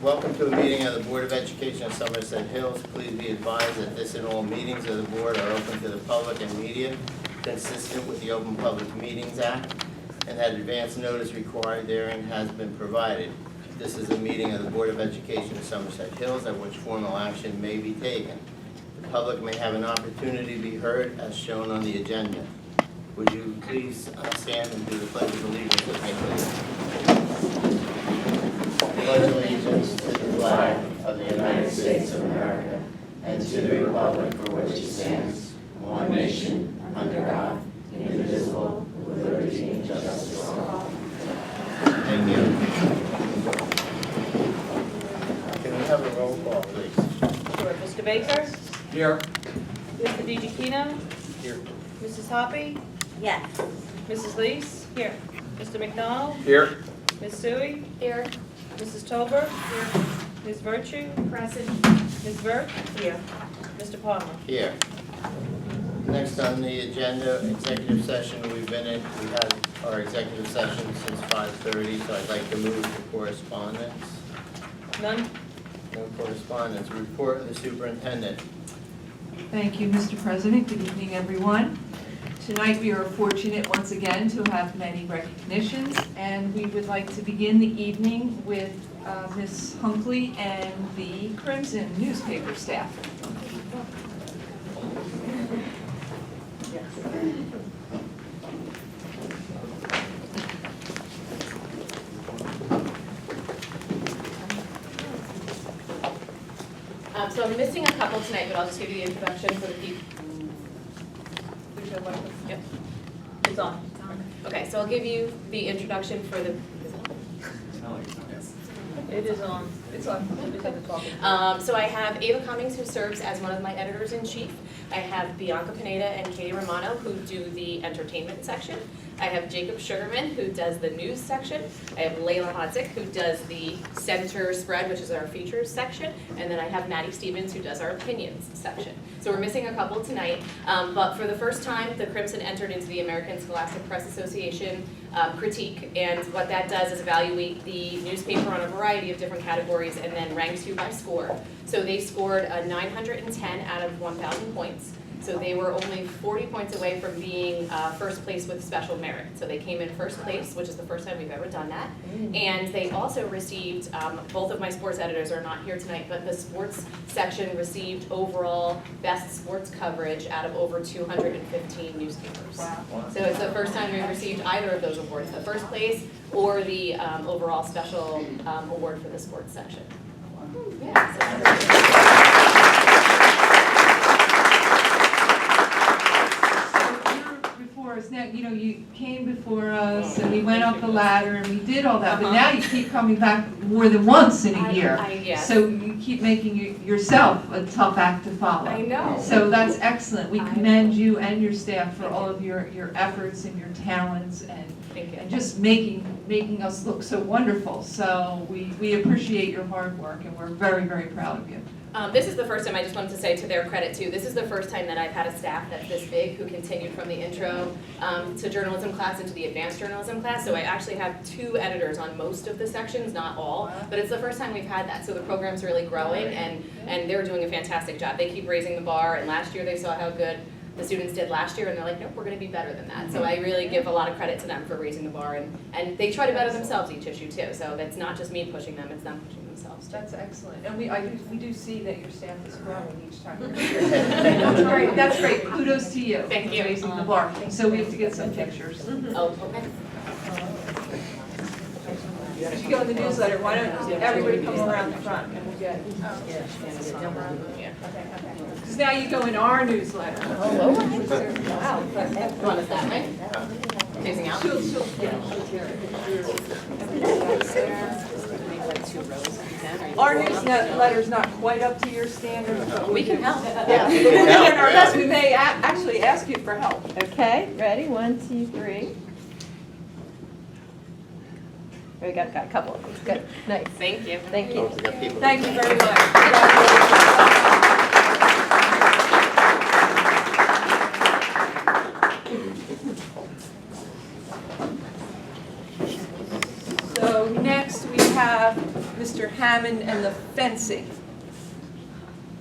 Welcome to a meeting of the Board of Education of Somerset Hills. Please be advised that this and all meetings of the board are open to the public and media, consistent with the Open Public Meetings Act, and that advance notice required therein has been provided. This is a meeting of the Board of Education of Somerset Hills at which formal action may be taken. The public may have an opportunity to be heard as shown on the agenda. Would you please stand and do the Pledge of Allegiance with me, please? Pledge allegiance to the flag of the United States of America and to the republic for which it stands, one nation, under God, indivisible, with liberty and justice for all. Thank you. Can we have a roll call, please? Sure. Mr. Baker? Here. Mr. DiGiacchino? Here. Mrs. Hoppy? Yes. Mrs. Lees? Here. Mr. McDonald? Here. Ms. Suey? Here. Mrs. Tober? Here. Ms. Virtue? Present. Ms. Burke? Here. Mr. Palmer? Here. Next on the agenda, executive session. We've had our executive session since 5:30, so I'd like to move to correspondence. None? No correspondence. Report of the superintendent. Thank you, Mr. President. Good evening, everyone. Tonight we are fortunate once again to have many recognitions, and we would like to begin the evening with Ms. Hunkley and the Crimson newspaper staff. So I'm missing a couple tonight, but I'll just give you the introduction for the people. Yep. It's on. Okay, so I'll give you the introduction for the. It is on. It's on. So I have Ava Cummings, who serves as one of my editors-in-chief. I have Bianca Pineda and Katie Romano, who do the entertainment section. I have Jacob Sugarman, who does the news section. I have Layla Hodzik, who does the center spread, which is our features section. And then I have Maddie Stevens, who does our opinions section. So we're missing a couple tonight. But for the first time, the Crimson entered into the American Scholastic Press Association critique. And what that does is evaluate the newspaper on a variety of different categories and then ranks you by score. So they scored a 910 out of 1,000 points. So they were only 40 points away from being first place with special merit. So they came in first place, which is the first time we've ever done that. And they also received, both of my sports editors are not here tonight, but the sports section received overall best sports coverage out of over 215 newspapers. Wow. So it's the first time we've received either of those awards, the first place or the overall special award for the sports section. Yeah, so Now, you came before us and we went up the ladder and we did all that, but now you keep coming back more than once in a year. Yes. So you keep making yourself a tough act to follow. I know. So that's excellent. We commend you and your staff for all of your efforts and your talents and just making us look so wonderful. So we appreciate your hard work and we're very, very proud of you. This is the first time, I just wanted to say to their credit too, this is the first time that I've had a staff that's this big who continued from the intro to journalism class into the advanced journalism class. So I actually have 2 editors on most of the sections, not all, but it's the first time we've had that. So the program's really growing and they're doing a fantastic job. They keep raising the bar, and last year they saw how good the students did last year and they're like, nope, we're going to be better than that. So I really give a lot of credit to them for raising the bar, and they try to better themselves each issue too. So that's not just me pushing them, it's them pushing themselves too. That's excellent. And we do see that your staff is growing each time you're here. That's great. That's great. Kudos to you. Thank you. For raising the bar. So we have to get some pictures. Oh, okay. If you go in the newsletter, why don't everybody come around the front and we'll get. Because now you go in our newsletter. Wow. Run us that way. Facing out. She'll Our newsletter's not quite up to your standards, but We can help. yeah, we're doing our best. We may actually ask you for help. Okay, ready? 1, 2, 3. We got a couple of these. Good. Nice. Thank you. Thank you. Thank you very much. So next we have Mr. Hammond and the fencing.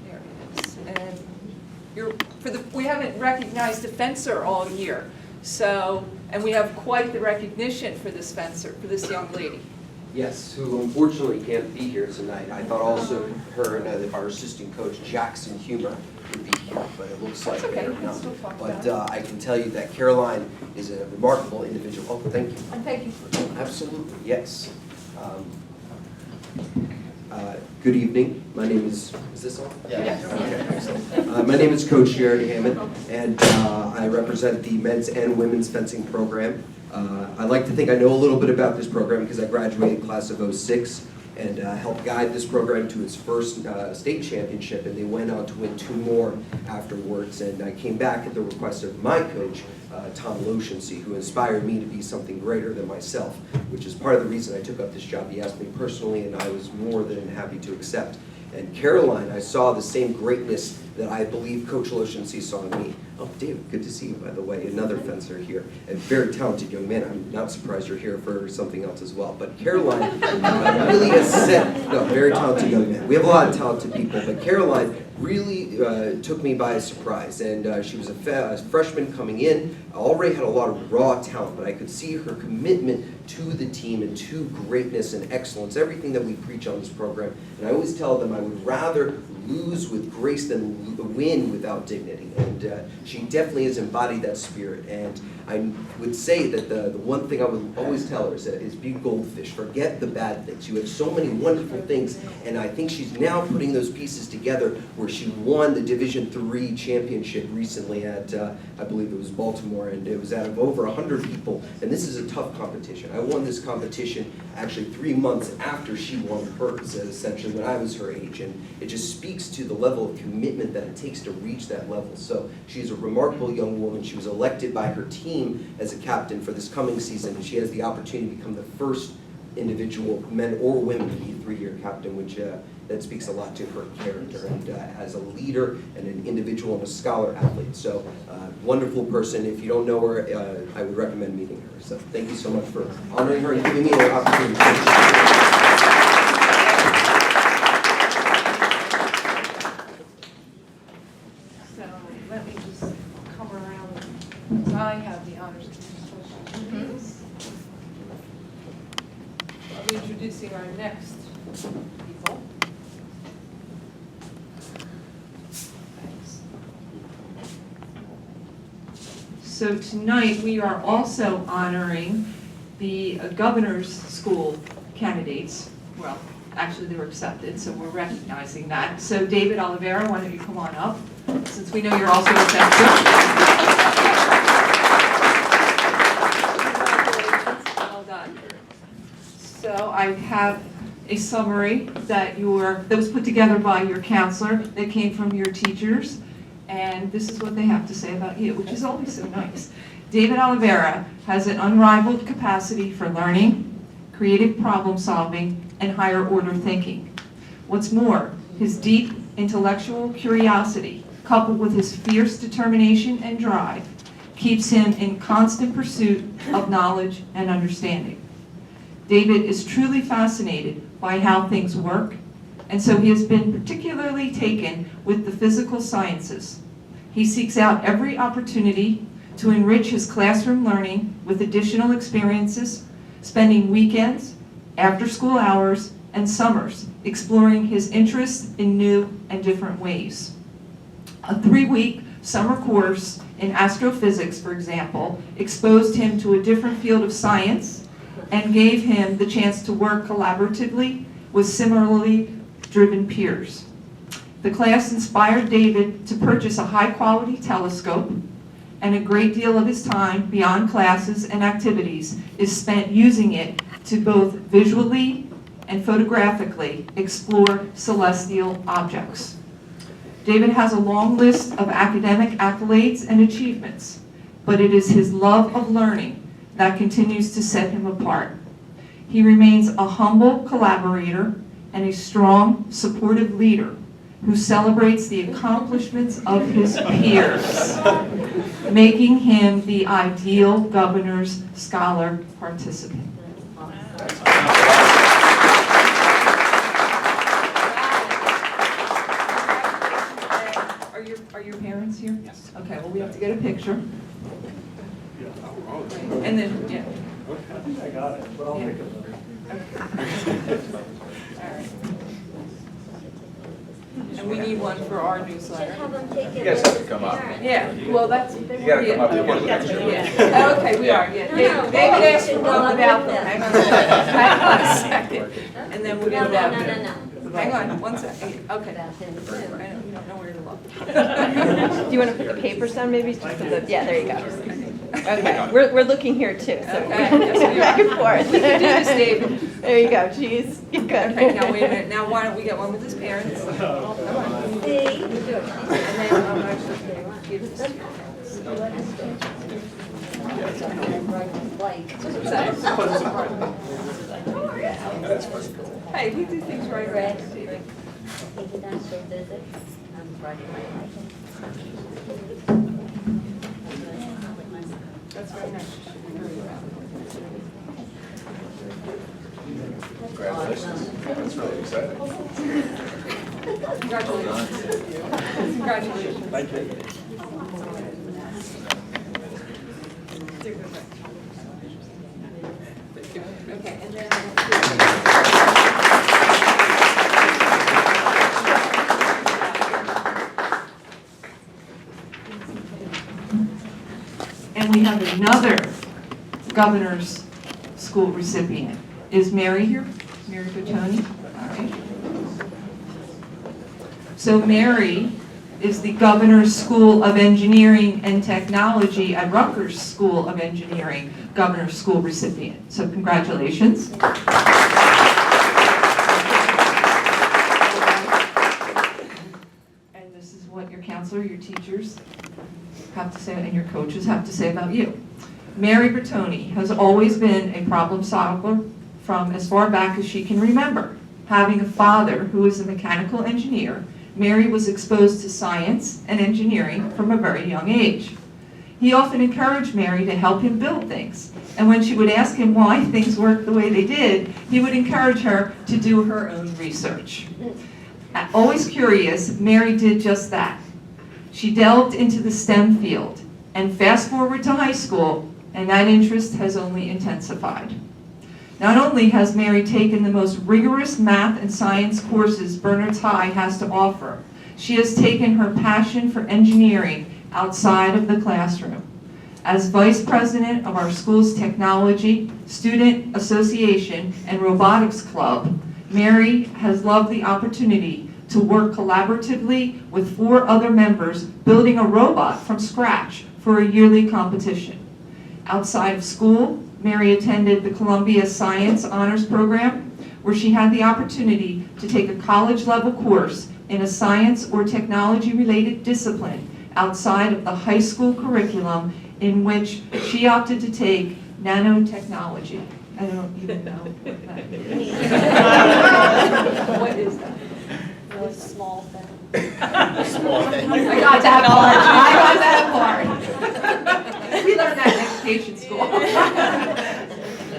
There it is. And we haven't recognized the fencer all year, so, and we have quite the recognition for this fencer, for this young lady. Yes, who unfortunately can't be here tonight. I thought also her and our assistant coach, Jackson Humer, would be here, but it looks like That's okay, they're we can not. still talk But about I can tell you that Caroline is a remarkable individual. Oh, thank you. And thank you for Absolutely, yes. Good evening. My name is this on? Yeah. Okay, excellent. My name is Coach Jared Hammond, and I represent the men's and women's fencing program. I like to think I know a little bit about this program because I graduated class of '06 and helped guide this program to its first state championship, and they went on to win 2 more afterwards. And I came back at the request of my coach, Tom Loshansey, who inspired me to be something greater than myself, which is part of the reason I took up this job. He asked me personally, and I was more than happy to accept. And Caroline, I saw the same greatness that I believe Coach Loshansey saw in me. Oh, David, good to see you, by the way, another fencer here, and very talented young man. I'm not surprised you're here for something else as well. But Caroline really has set, no, very talented young man. We have a lot of talented people, but Caroline really took me by surprise, and she was a freshman coming in, already had a lot of raw talent, but I could see her commitment to the team and to greatness and excellence, everything that we preach on this program. And I always tell them I would rather lose with grace than win without dignity, and she definitely has embodied that spirit. And I would say that the one thing I would always tell her is be goldfish, forget the bad things. You have so many wonderful things, and I think she's now putting those pieces together where she won the Division III championship recently at, I believe it was Baltimore, and it was out of over 100 people, and this is a tough competition. I won this competition actually 3 months after she won hers, essentially when I was her age, and it just speaks to the level of commitment that it takes to reach that level. So she's a remarkable young woman. She was elected by her team as a captain for this coming season, and she has the opportunity to become the first individual, men or women, to be a 3-year captain, which that speaks a lot to her character and as a leader and an individual and a scholar athlete. So wonderful person. If you don't know her, I would recommend meeting her. So thank you so much for honoring her and giving me the opportunity. So let me just come around, because I have the honors of this. I'll be introducing our next people. Thanks. So tonight, we are also honoring the governor's school candidates. Well, actually, they were accepted, so we're recognizing that. So David Oliveira, why don't you come on up, since we know you're also accepted. Well done. So I have a summary that was put together by your counselor, that came from your teachers, and this is what they have to say about you, which is always so nice. David Oliveira has an unrivaled capacity for learning, creative problem solving, and higher order thinking. What's more, his deep intellectual curiosity, coupled with his fierce determination and drive, keeps him in constant pursuit of knowledge and understanding. David is truly fascinated by how things work, and so he has been particularly taken with the physical sciences. He seeks out every opportunity to enrich his classroom learning with additional experiences, spending weekends, after-school hours, and summers exploring his interest in new and different ways. A 3-week summer course in astrophysics, for example, exposed him to a different field of science and gave him the chance to work collaboratively with similarly driven peers. The class inspired David to purchase a high-quality telescope, and a great deal of his time beyond classes and activities is spent using it to both visually and photographically explore celestial objects. David has a long list of academic accolades and achievements, but it is his love of learning that continues to set him apart. He remains a humble collaborator and a strong, supportive leader who celebrates the accomplishments of his peers, making him the ideal governor's scholar participant. to get a picture. And then, yeah. I think I got it, but I'll make it better. All right. And we need one for our newsletter. You guys have to come up. Yeah, well, that's. You gotta come up with one. Yeah. Okay, we are, yeah. David asked for one without them. Hang on a second. And then we're gonna have them. Hang on, 1 second. Okay. I don't, you don't know where to look. Do you want to put the papers down maybe? Just put the, yeah, there you go. Okay, we're looking here too, so. Okay, yes, we are. Back and forth. We can do this, David. There you go, geez, you're good. Okay, now wait a minute. Now why don't we get one with his parents? Come on. And then actually give this to your parents. Hey, we do things right. That's very nice. Congratulations. That's really exciting. Congratulations. Congratulations. Thank you. Okay, and then. And we have another governor's school recipient. Is Mary here? Mary Bertoni? All right. So Mary is the Governor's School of Engineering and Technology at Rutgers School of Engineering Governor's School recipient. So congratulations. And this is what your counselor, your teachers have to say, and your coaches have to say about you. Mary Bertoni has always been a problem solver from as far back as she can remember. Having a father who is a mechanical engineer, Mary was exposed to science and engineering from a very young age. He often encouraged Mary to help him build things, and when she would ask him why things worked the way they did, he would encourage her to do her own research. Always curious, Mary did just that. She delved into the STEM field, and fast forward to high school, and that interest has only intensified. Not only has Mary taken the most rigorous math and science courses Bernards High has to offer, she has taken her passion for engineering outside of the classroom. As vice president of our school's technology, student association, and robotics club, Mary has loved the opportunity to work collaboratively with 4 other members building a robot from scratch for a yearly competition. Outside of school, Mary attended the Columbia Science Honors Program, where she had the opportunity to take a college-level course in a science or technology-related discipline outside of the high school curriculum, in which she opted to take nanotechnology. I don't even know what that is. What is that? Really small thing. Small thing. I got that part. We learned that in education school.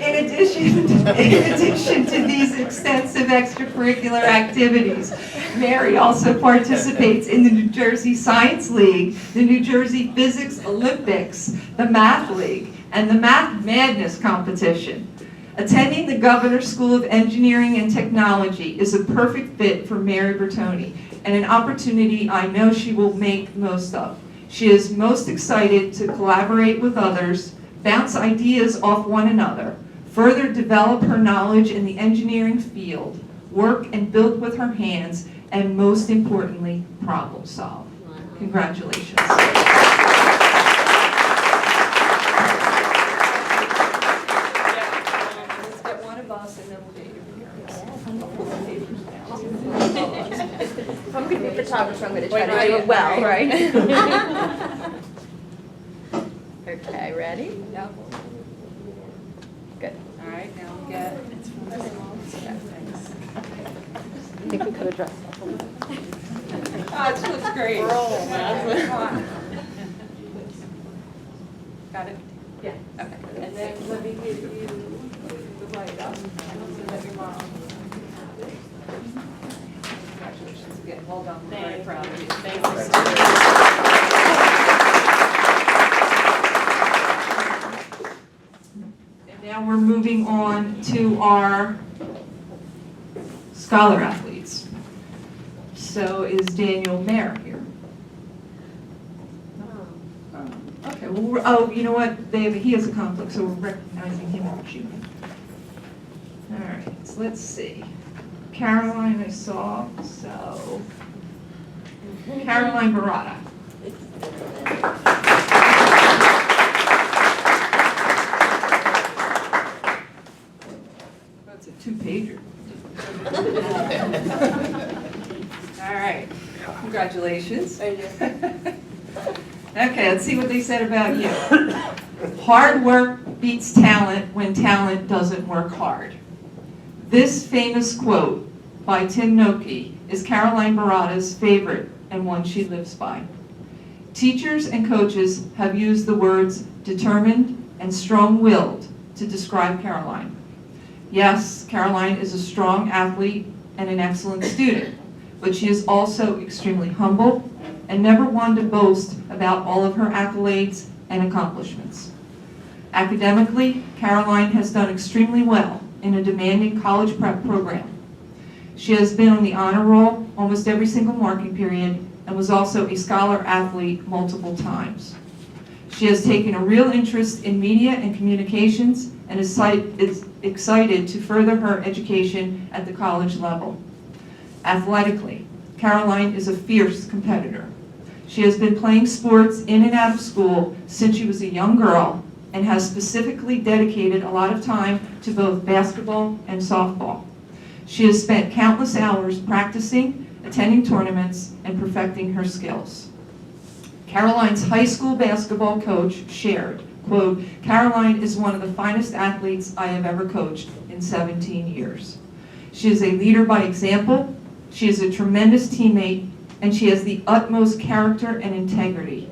In addition to these extensive extracurricular activities, Mary also participates in the New Jersey Science League, the New Jersey Physics Olympics, the Math League, and the Math Madness competition. Attending the Governor's School of Engineering and Technology is a perfect fit for Mary Bertoni, and an opportunity I know she will make most of. She is most excited to collaborate with others, bounce ideas off one another, further develop her knowledge in the engineering field, work and build with her hands, and most importantly, problem solve. Congratulations. Let's get one of us and then we'll get your parents. I'll pull the papers down. If I'm going to be a photographer, I'm going to try to Right, do it well, right. right? Okay, ready? Yep. Good. All right, now we'll get. I think we could have dressed up a little. Oh, this looks great. Come on. Got it? Yeah. Okay. And then let me give you the write-up. So that your mom. Congratulations again. Well done. We're very proud of you. Thank you. to our scholar athletes. So is Daniel Mayer here? Okay, well, oh, you know what, he has a conflict, so we're recognizing him in the achievement. All right, so let's see. Caroline I saw, so Caroline Barada. That's a two-pager. All right, congratulations. Okay, let's see what they said about you. Hard work beats talent when talent doesn't work hard. This famous quote by Tim Noakey is Caroline Barada's favorite and one she lives by. Teachers and coaches have used the words determined and strong-willed to describe Caroline. Yes, Caroline is a strong athlete and an excellent student, but she is also extremely humble and never one to boast about all of her accolades and accomplishments. Academically, Caroline has done extremely well in a demanding college prep program. She has been on the honor roll almost every single marking period and was also a scholar athlete multiple times. She has taken a real interest in media and communications and is excited to further her education at the college level. Athletically, Caroline is a fierce competitor. She has been playing sports in and out of school since she was a young girl and has specifically dedicated a lot of time to both basketball and softball. She has spent countless hours practicing, attending tournaments, and perfecting her skills. Caroline's high school basketball coach shared, quote, "Caroline is one of the finest athletes I have ever coached in 17 years. She is a leader by example, she is a tremendous teammate, and she has the utmost character and integrity.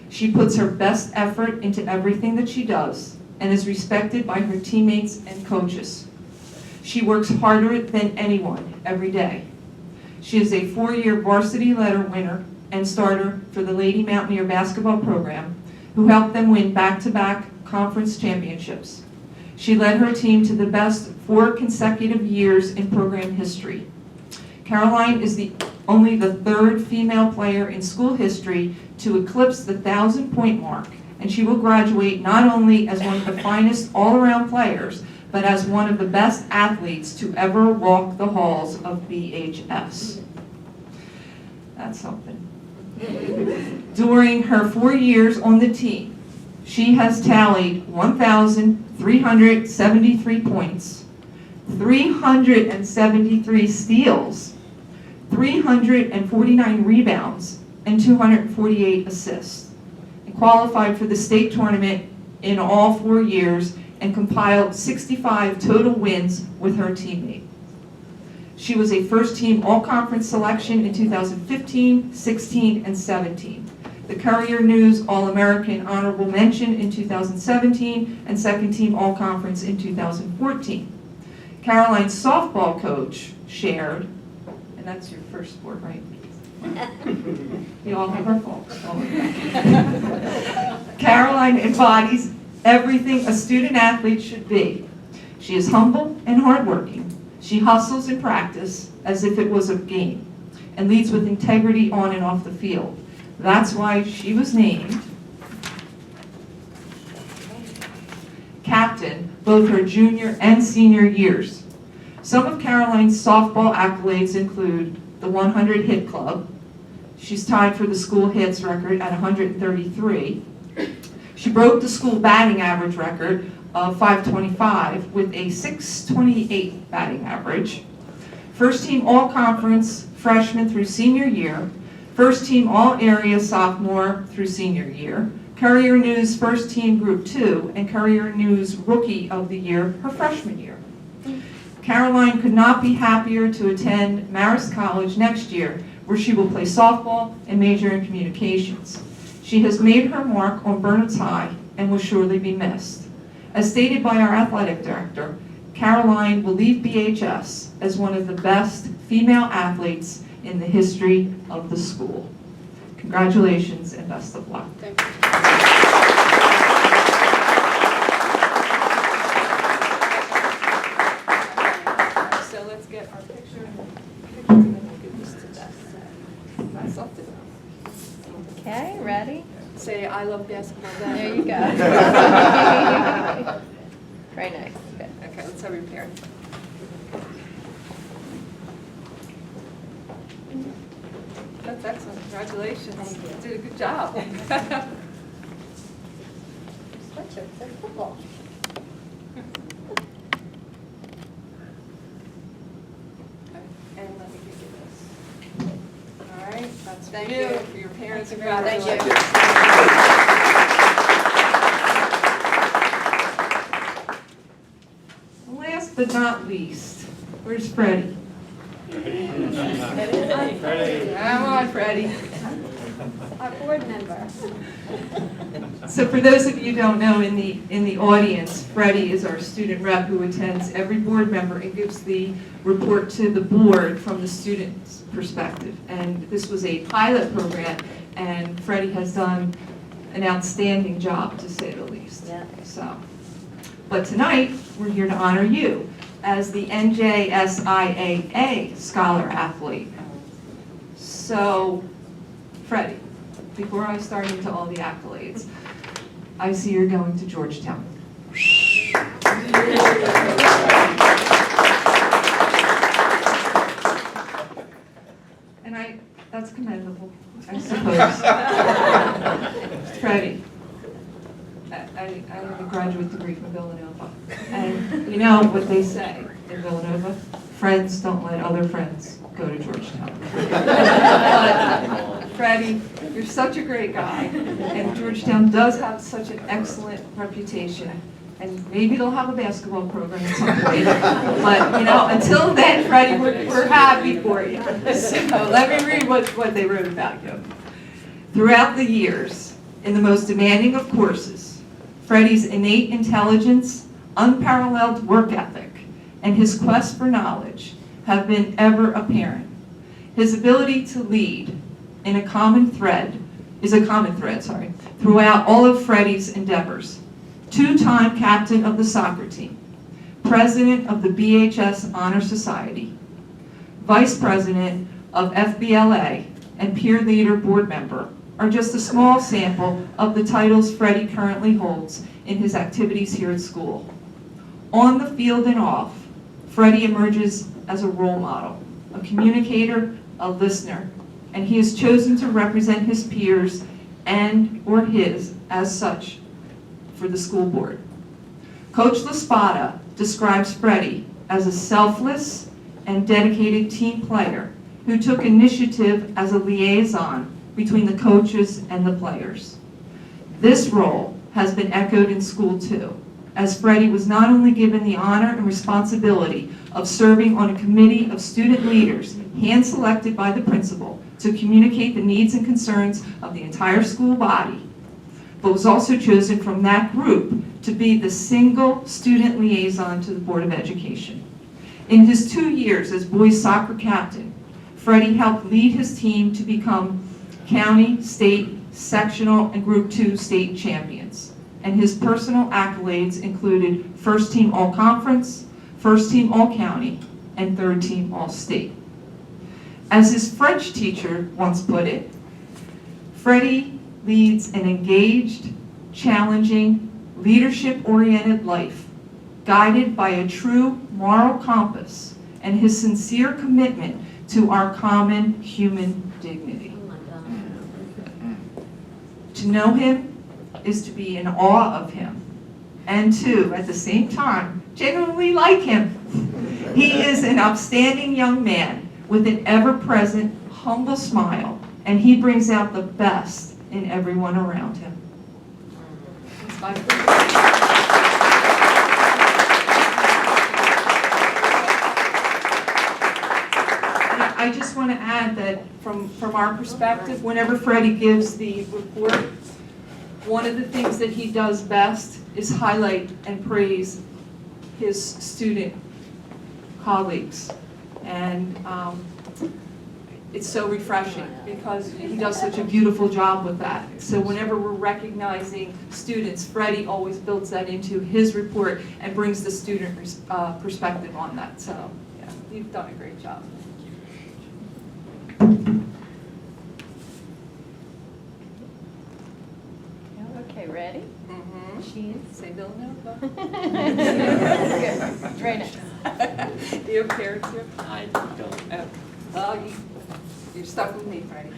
She puts her best effort into everything that she does and is respected by her teammates and coaches. She works harder than anyone every day. She is a 4-year varsity letter winner and starter for the Lady Mountaineer basketball program, who helped them win back-to-back conference championships. She led her team to the best 4 consecutive years in program history. Caroline is only the 3rd female player in school history to eclipse the 1,000-point mark, and she will graduate not only as one of the finest all-around players, but as one of the best athletes to ever walk the halls of BHS. That's something. During her 4 years on the team, she has tallied 1,373 points, 373 steals, 349 rebounds, and 248 assists, and qualified for the state tournament in all 4 years and compiled 65 total wins with her teammate. She was a first-team all-conference selection in 2015, 16, and 17. The Courier News All-American Honorable Mention in 2017, and second-team all-conference in 2014. Caroline's softball coach shared, and that's your first sport, right? We all have our faults. Caroline embodies everything a student athlete should be. She is humble and hardworking. She hustles in practice as if it was a game and leads with integrity on and off the field. That's why she was named captain both her junior and senior years. Some of Caroline's softball accolades include the 100 hit club. She's tied for the school hits record at 133. She broke the school batting average record of 525 with a 628 batting average. First team all-conference freshman through senior year. First team all-area sophomore through senior year. Courier News first team group 2 and Courier News rookie of the year her freshman year. Caroline could not be happier to attend Marist College next year, where she will play softball and major in communications. She has made her mark on Bernards High and will surely be missed. As stated by our athletic director, Caroline will leave BHS as one of the best female athletes in the history of the school. Congratulations and best of luck. Thank you. our picture and then we'll give this to Beth. That's something. Okay, ready? Say, I love basketball. Beth. There you go. Very nice, good. Okay, let's have your parents. That's excellent, congratulations. You did a good job. Sweatshirt says football. And let me give you this. All right, that's for Thank you, you. for your parents. Thank you very much. Congratulations. Last but not least, where's Freddie? Come on, Freddie. Our board member. So for those of you who don't know, in the audience, Freddie is our student rep who attends every board member and gives the report to the board from the student's perspective. And this was a pilot program, and Freddie has done an outstanding job, to say the least. Yeah. So, but tonight, we're here to honor you as the NJSIAA Scholar Athlete. So, Freddie, before I start into all the accolades, I see you're going to Georgetown. And that's commendable, I suppose. Freddie, I have a graduate degree from Villanova. And you know what they say in Villanova? Friends don't let other friends go to Georgetown. But Freddie, you're such a great guy, and Georgetown does have such an excellent reputation. And maybe they'll have a basketball program at some point. But, you know, until then, Freddie, we're happy for you. So let me read what they wrote about you. Throughout the years, in the most demanding of courses, Freddie's innate intelligence, unparalleled work ethic, and his quest for knowledge have been ever apparent. His ability to lead is a common thread, throughout all of Freddie's endeavors. Two-time captain of the soccer team, president of the BHS Honor Society, vice president of FBLA, and peer leader board member are just a small sample of the titles Freddie currently holds in his activities here at school. On the field and off, Freddie emerges as a role model, a communicator, a listener, and he has chosen to represent his peers and or his as such for the school board. Coach LaSpada describes Freddie as a selfless and dedicated team player who took initiative as a liaison between the coaches and the players. This role has been echoed in school too, as Freddie was not only given the honor and responsibility of serving on a committee of student leaders hand-selected by the principal to communicate the needs and concerns of the entire school body, but was also chosen from that group to be the single student liaison to the Board of Education. In his 2 years as boys soccer captain, Freddie helped lead his team to become county, state, sectional, and Group 2 state champions. And his personal accolades included first team all-conference, first team all-county, and third team all-state. As his French teacher once put it, Freddie leads an engaged, challenging, leadership-oriented life, guided by a true moral compass and his sincere commitment to our common human dignity. To know him is to be in awe of him, and to, at the same time, genuinely like him. He is an upstanding young man with an ever-present, humble smile, and he brings out the best in everyone around him. I just want to add that from our perspective, whenever Freddie gives the report, one of the things that he does best is highlight and praise his student colleagues. And it's so refreshing because he does such a beautiful job with that. So whenever we're recognizing students, Freddie always builds that into his report and brings the student perspective on that. So, yeah. You've done a great job. Okay, ready? Mm-hmm. Cheese. Say Villanova. Good. Right next. Do you have parents here? I don't. Oh. Well, you're stuck with me, Freddie.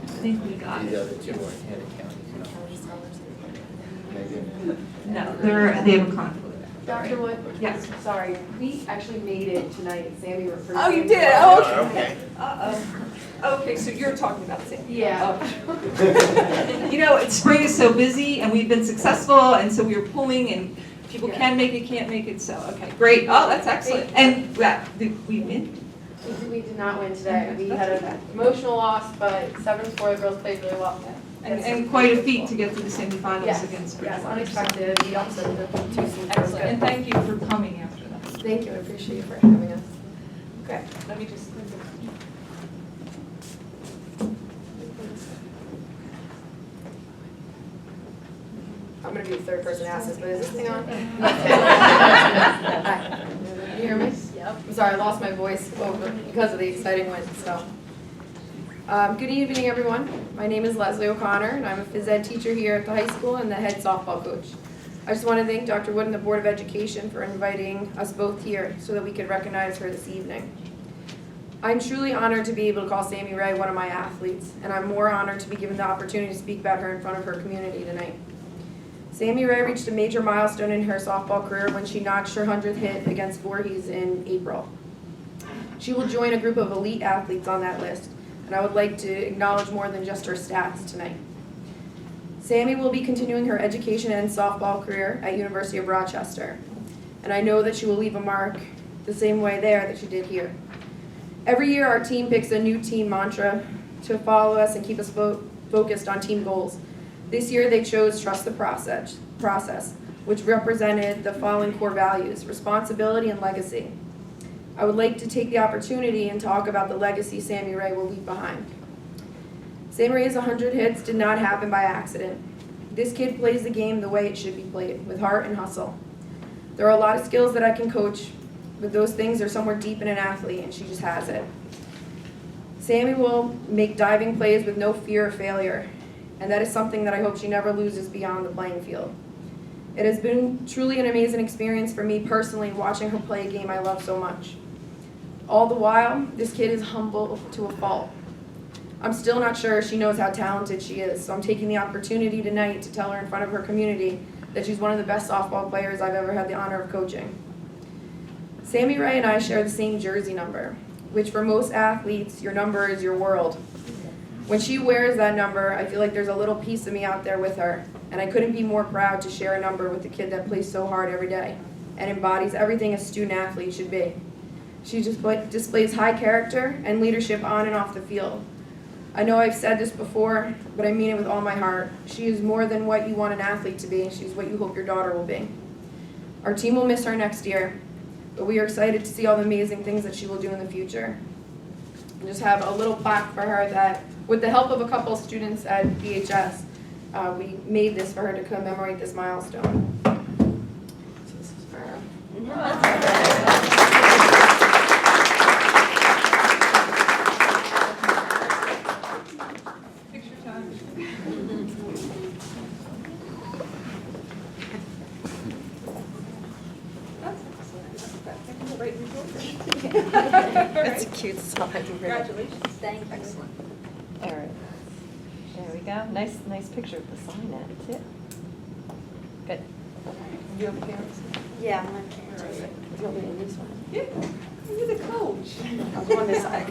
I think we got The it. other two are head of counties. Megan. No, they have a conflict. Dr. Wood? Yes. Sorry, we actually made it tonight. Sammy referred. Oh, you to did? me. Oh, Okay. Uh-oh. Okay, so you're talking about Sam. Yeah. Oh. You know, spring is so busy and we've been successful and so we were pulling and people Yeah. can make it, can't make it, so, okay, great. Oh, that's excellent. And, did we win? We did not win today. We had an emotional loss, but 7-4, the girls played really well. And quite a feat to get to the semifinals Yes, against yes, Bridgewater. unexpected. We upset the two teams. Excellent, and thank you for coming after that. Thank you, I appreciate you for having us. Okay, let me just. I'm gonna be the third person to ask this, but is this thing on? Hi. Can you hear me? Yep. I'm sorry, I lost my voice because of the exciting win, so. Good evening, everyone. My name is Leslie O'Connor, and I'm a phys ed teacher here at the high school and the head softball coach. I just want to thank Dr. Wood and the Board of Education for inviting us both here so that we could recognize her this evening. I'm truly honored to be able to call Sammy Ray one of my athletes, and I'm more honored to be given the opportunity to speak about her in front of her community tonight. Sammy Ray reached a major milestone in her softball career when she notched her 100th hit against Voorhees in April. She will join a group of elite athletes on that list, and I would like to acknowledge more than just her stats tonight. Sammy will be continuing her education and softball career at University of Rochester, and I know that she will leave a mark the same way there that she did here. Every year our team picks a new team mantra to follow us and keep us focused on team goals. This year they chose Trust the Process, which represented the following core values: responsibility and legacy. I would like to take the opportunity and talk about the legacy Sammy Ray will leave behind. Sammy Ray's 100 hits did not happen by accident. This kid plays the game the way it should be played, with heart and hustle. There are a lot of skills that I can coach, but those things are somewhere deep in an athlete, and she just has it. Sammy will make diving plays with no fear of failure, and that is something that I hope she never loses beyond the playing field. It has been truly an amazing experience for me personally watching her play a game I love so much. All the while, this kid is humble to a fault. I'm still not sure she knows how talented she is, so I'm taking the opportunity tonight to tell her in front of her community that she's one of the best softball players I've ever had the honor of coaching. Sammy Ray and I share the same jersey number, which for most athletes, your number is your world. When she wears that number, I feel like there's a little piece of me out there with her, and I couldn't be more proud to share a number with the kid that plays so hard every day and embodies everything a student athlete should be. She just displays high character and leadership on and off the field. I know I've said this before, but I mean it with all my heart. She is more than what you want an athlete to be. She's what you hope your daughter will be. Our team will miss her next year, but we are excited to see all the amazing things that she will do in the future. And just have a little plaque for her that, with the help of a couple students at BHS, we made this for her to commemorate this milestone. So this is for her. Picture time. That's excellent. That's right in the That's a cute slide. Congratulations. Thank you. Excellent. All right. There we go. Nice picture of the sign at it, too. Good. You have parents? Yeah, I'm not sure. Do you want me to do this one? Yeah, you're the coach. I'll go on this side.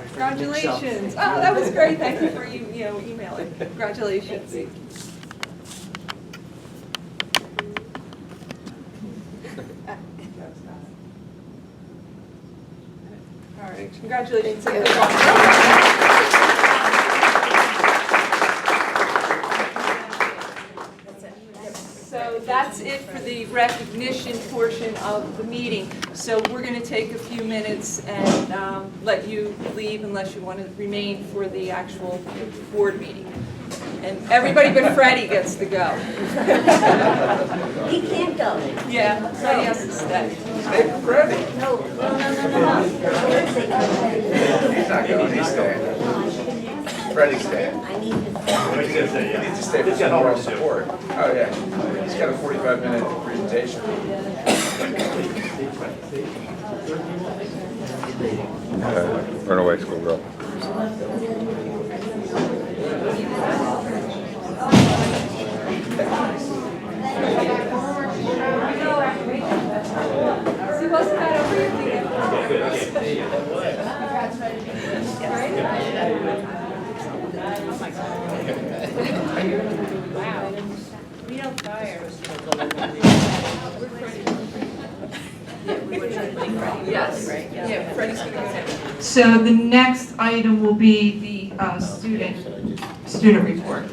Congratulations. Oh, that was great. Thank you for emailing. Congratulations. All right, congratulations. So that's it for the recognition portion of the meeting. So we're going to take a few minutes and let you leave unless you want to remain for the actual board meeting. And everybody but Freddie gets to go. He can't go. Yeah, Freddie has to stay. Stay for Freddie. No. He's not going, he's staying. Freddie's staying. I need to. He needs to stay for some moral support. Oh, yeah. He's got a 45-minute presentation. Run away, schoolgirl. See, wasn't that over your thing? Wow. We don't fire. Yes, yeah, Freddie's gonna go next. So the next item will be the student report.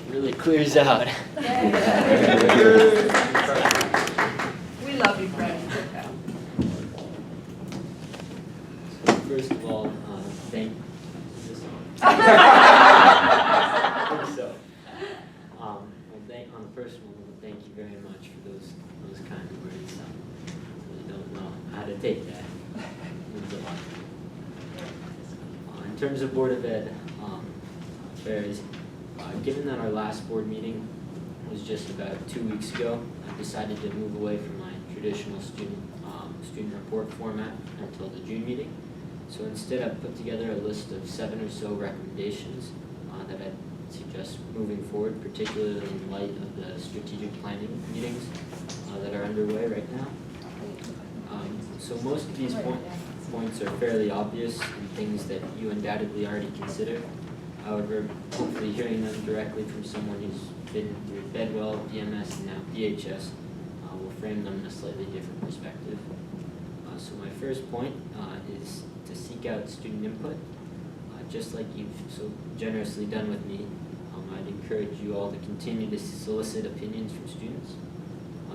Really clears out. We love you, Freddie. First of all, thank you. So, on a personal note, thank you very much for those kind of words. I really don't know how to take that. It means a lot. In terms of Board of Ed affairs, given that our last board meeting was just about 2 weeks ago, I decided to move away from my traditional student report format until the June meeting. So instead, I've put together a list of 7 or so recommendations that I'd suggest moving forward, particularly in light of the strategic planning meetings that are underway right now. So most of these points are fairly obvious and things that you undoubtedly already consider. However, hopefully hearing them directly from someone who's been through Bedwell, BMS, and now BHS will frame them in a slightly different perspective. So my first point is to seek out student input. Just like you've so generously done with me, I'd encourage you all to continue to solicit opinions from students.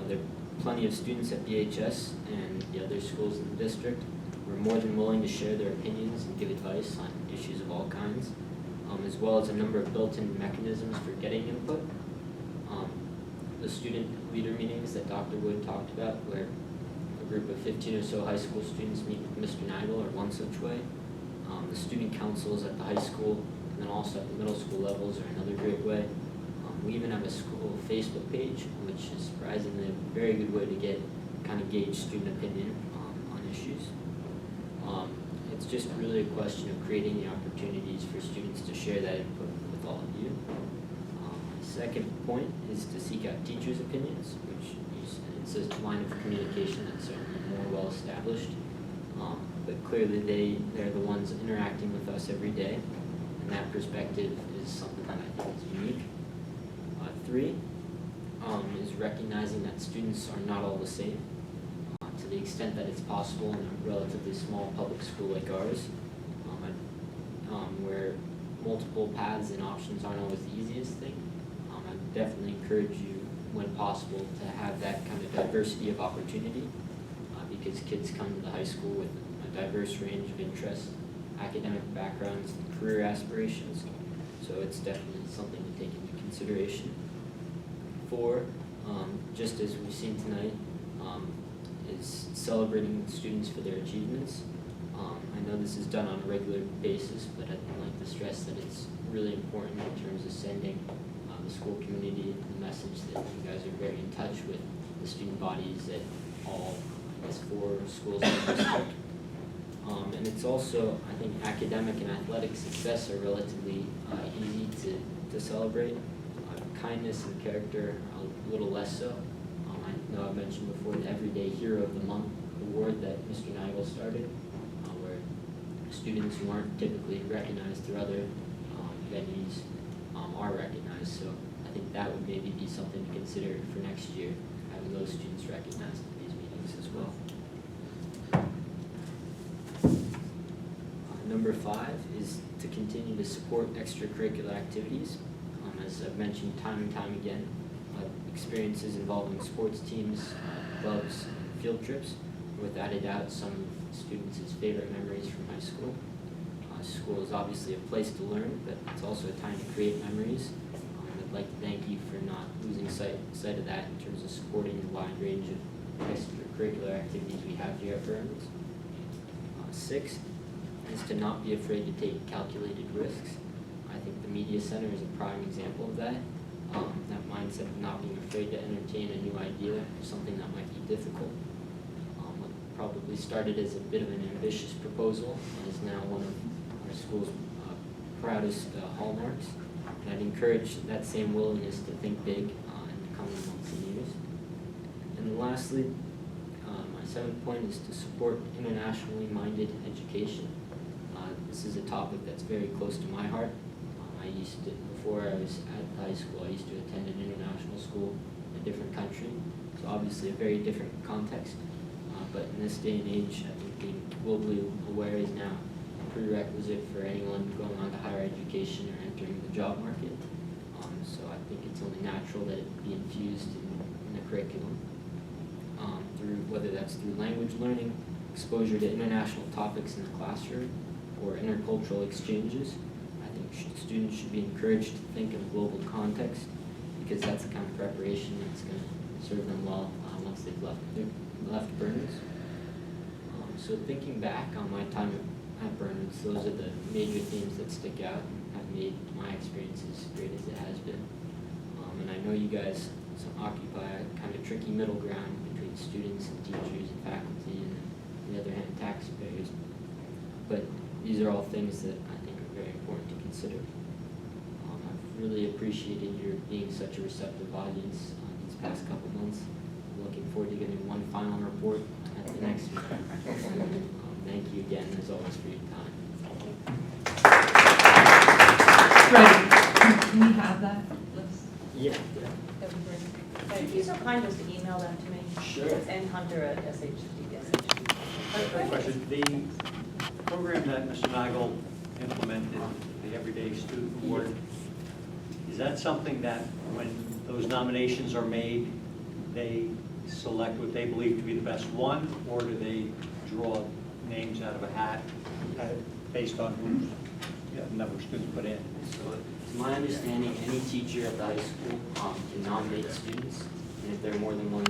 There are plenty of students at BHS and the other schools in the district who are more than willing to share their opinions and give advice on issues of all kinds, as well as a number of built-in mechanisms for getting input. The student leader meetings that Dr. Wood talked about, where a group of 15 or so high school students meet with Mr. Nagel, or one such way. The student councils at the high school, and then also at the middle school levels, are another great way. We even have a school Facebook page, which is surprisingly a very good way to kind of gauge student opinion on issues. It's just really a question of creating the opportunities for students to share that input with all of you. Second point is to seek out teachers' opinions, which it's a line of communication that's certainly more well established. But clearly they're the ones interacting with us every day, and that perspective is something that I think is unique. 3 is recognizing that students are not all the same. To the extent that it's possible in a relatively small public school like ours, where multiple paths and options aren't always the easiest thing, I definitely encourage you, when possible, to have that kind of diversity of opportunity, because kids come to the high school with a diverse range of interests, academic backgrounds, and career aspirations, so it's definitely something to take into consideration. 4, just as we've seen tonight, is celebrating students for their achievements. I know this is done on a regular basis, but I'd like to stress that it's really important in terms of sending the school community the message that you guys are very in touch with the student bodies at all, I guess, 4 schools in the district. And it's also, I think, academic and athletic success are relatively easy to celebrate. Kindness and character a little less so. I know I've mentioned before the Everyday Hero of the Month award that Mr. Nagel started, where students who aren't typically recognized through other venues are recognized. So I think that would maybe be something to consider for next year, having those students recognized at these meetings as well. Number 5 is to continue to support extracurricular activities. As I've mentioned time and time again, experiences involving sports teams, clubs, and field trips are without a doubt some of students' favorite memories from high school. School is obviously a place to learn, but it's also a time to create memories. I'd like to thank you for not losing sight of that in terms of supporting the wide range of extracurricular activities we have here at Burns. 6 is to not be afraid to take calculated risks. I think the Media Center is a prime example of that. That mindset of not being afraid to entertain a new idea or something that might be difficult. What probably started as a bit of an ambitious proposal is now one of our school's proudest hallmarks. And I'd encourage that same willingness to think big in the coming months and years. And lastly, my 7th point is to support internationally minded education. This is a topic that's very close to my heart. Before I was at high school, I used to attend an international school in a different country. So obviously a very different context. But in this day and age, I think being globally aware is now a prerequisite for anyone going on to higher education or entering the job market. So I think it's only natural that it be infused in the curriculum. Whether that's through language learning, exposure to international topics in the classroom, or intercultural exchanges. I think students should be encouraged to think in a global context, because that's the kind of preparation that's going to serve them well once they've left Burns. So thinking back on my time at Burns, those are the major themes that stick out and have made my experience as great as it has been. And I know you guys occupy a kind of tricky middle ground between students and teachers and faculty and, on the other hand, taxpayers. But these are all things that I think are very important to consider. I've really appreciated your being such a receptive audience these past couple months. I'm looking forward to getting one final report at the next meeting. Thank you again, as always, for your time. Right, can we have that? Yeah. That'd be great. If you're so kind as to email that to me. Sure. It's nhunter@shd. Quick question, the program that Mr. Nagel implemented, the Everyday Student Award, is that something that when those nominations are made, they select what they believe to be the best one, or do they draw names out of a hat based on who's, number of students put in? So, to my understanding, any teacher at the high school can nominate students, and if there's more than one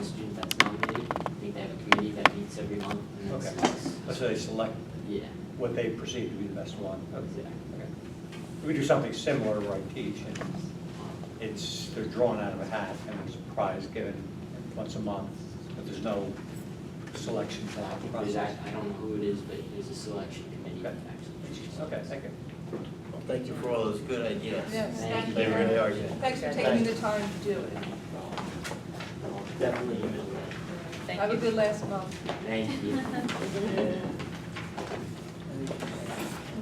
student that's nominated, I think they have a committee that meets every month and then Okay. selects. So they select Yeah, what they perceive to be the best one? exactly. Okay. We do something similar where I teach, and they're drawn out of a hat, and there's a prize given once a month, but there's no selection process. I don't know who it is, but there's a selection committee that Okay. actually. Okay, thank you. Well, thank you for all those good ideas. Yes, Thank you. They really are good. Thanks for taking the time to do it. I'll definitely email that. Have a good last month. Thank you.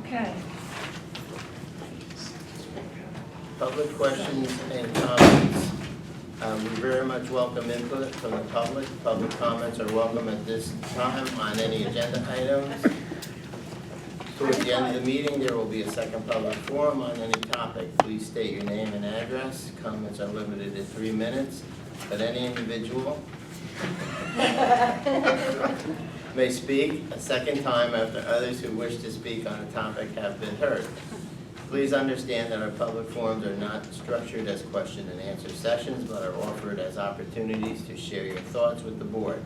Okay. Public questions and comments. We very much welcome input from the public. Public comments are welcome at this time on any agenda items. Towards the end of the meeting, there will be a second public forum on any topic. Please state your name and address. Comments are limited to 3 minutes, but any individual may speak a second time after others who wish to speak on a topic have been heard. Please understand that our public forums are not structured as question and answer sessions, but are offered as opportunities to share your thoughts with the board.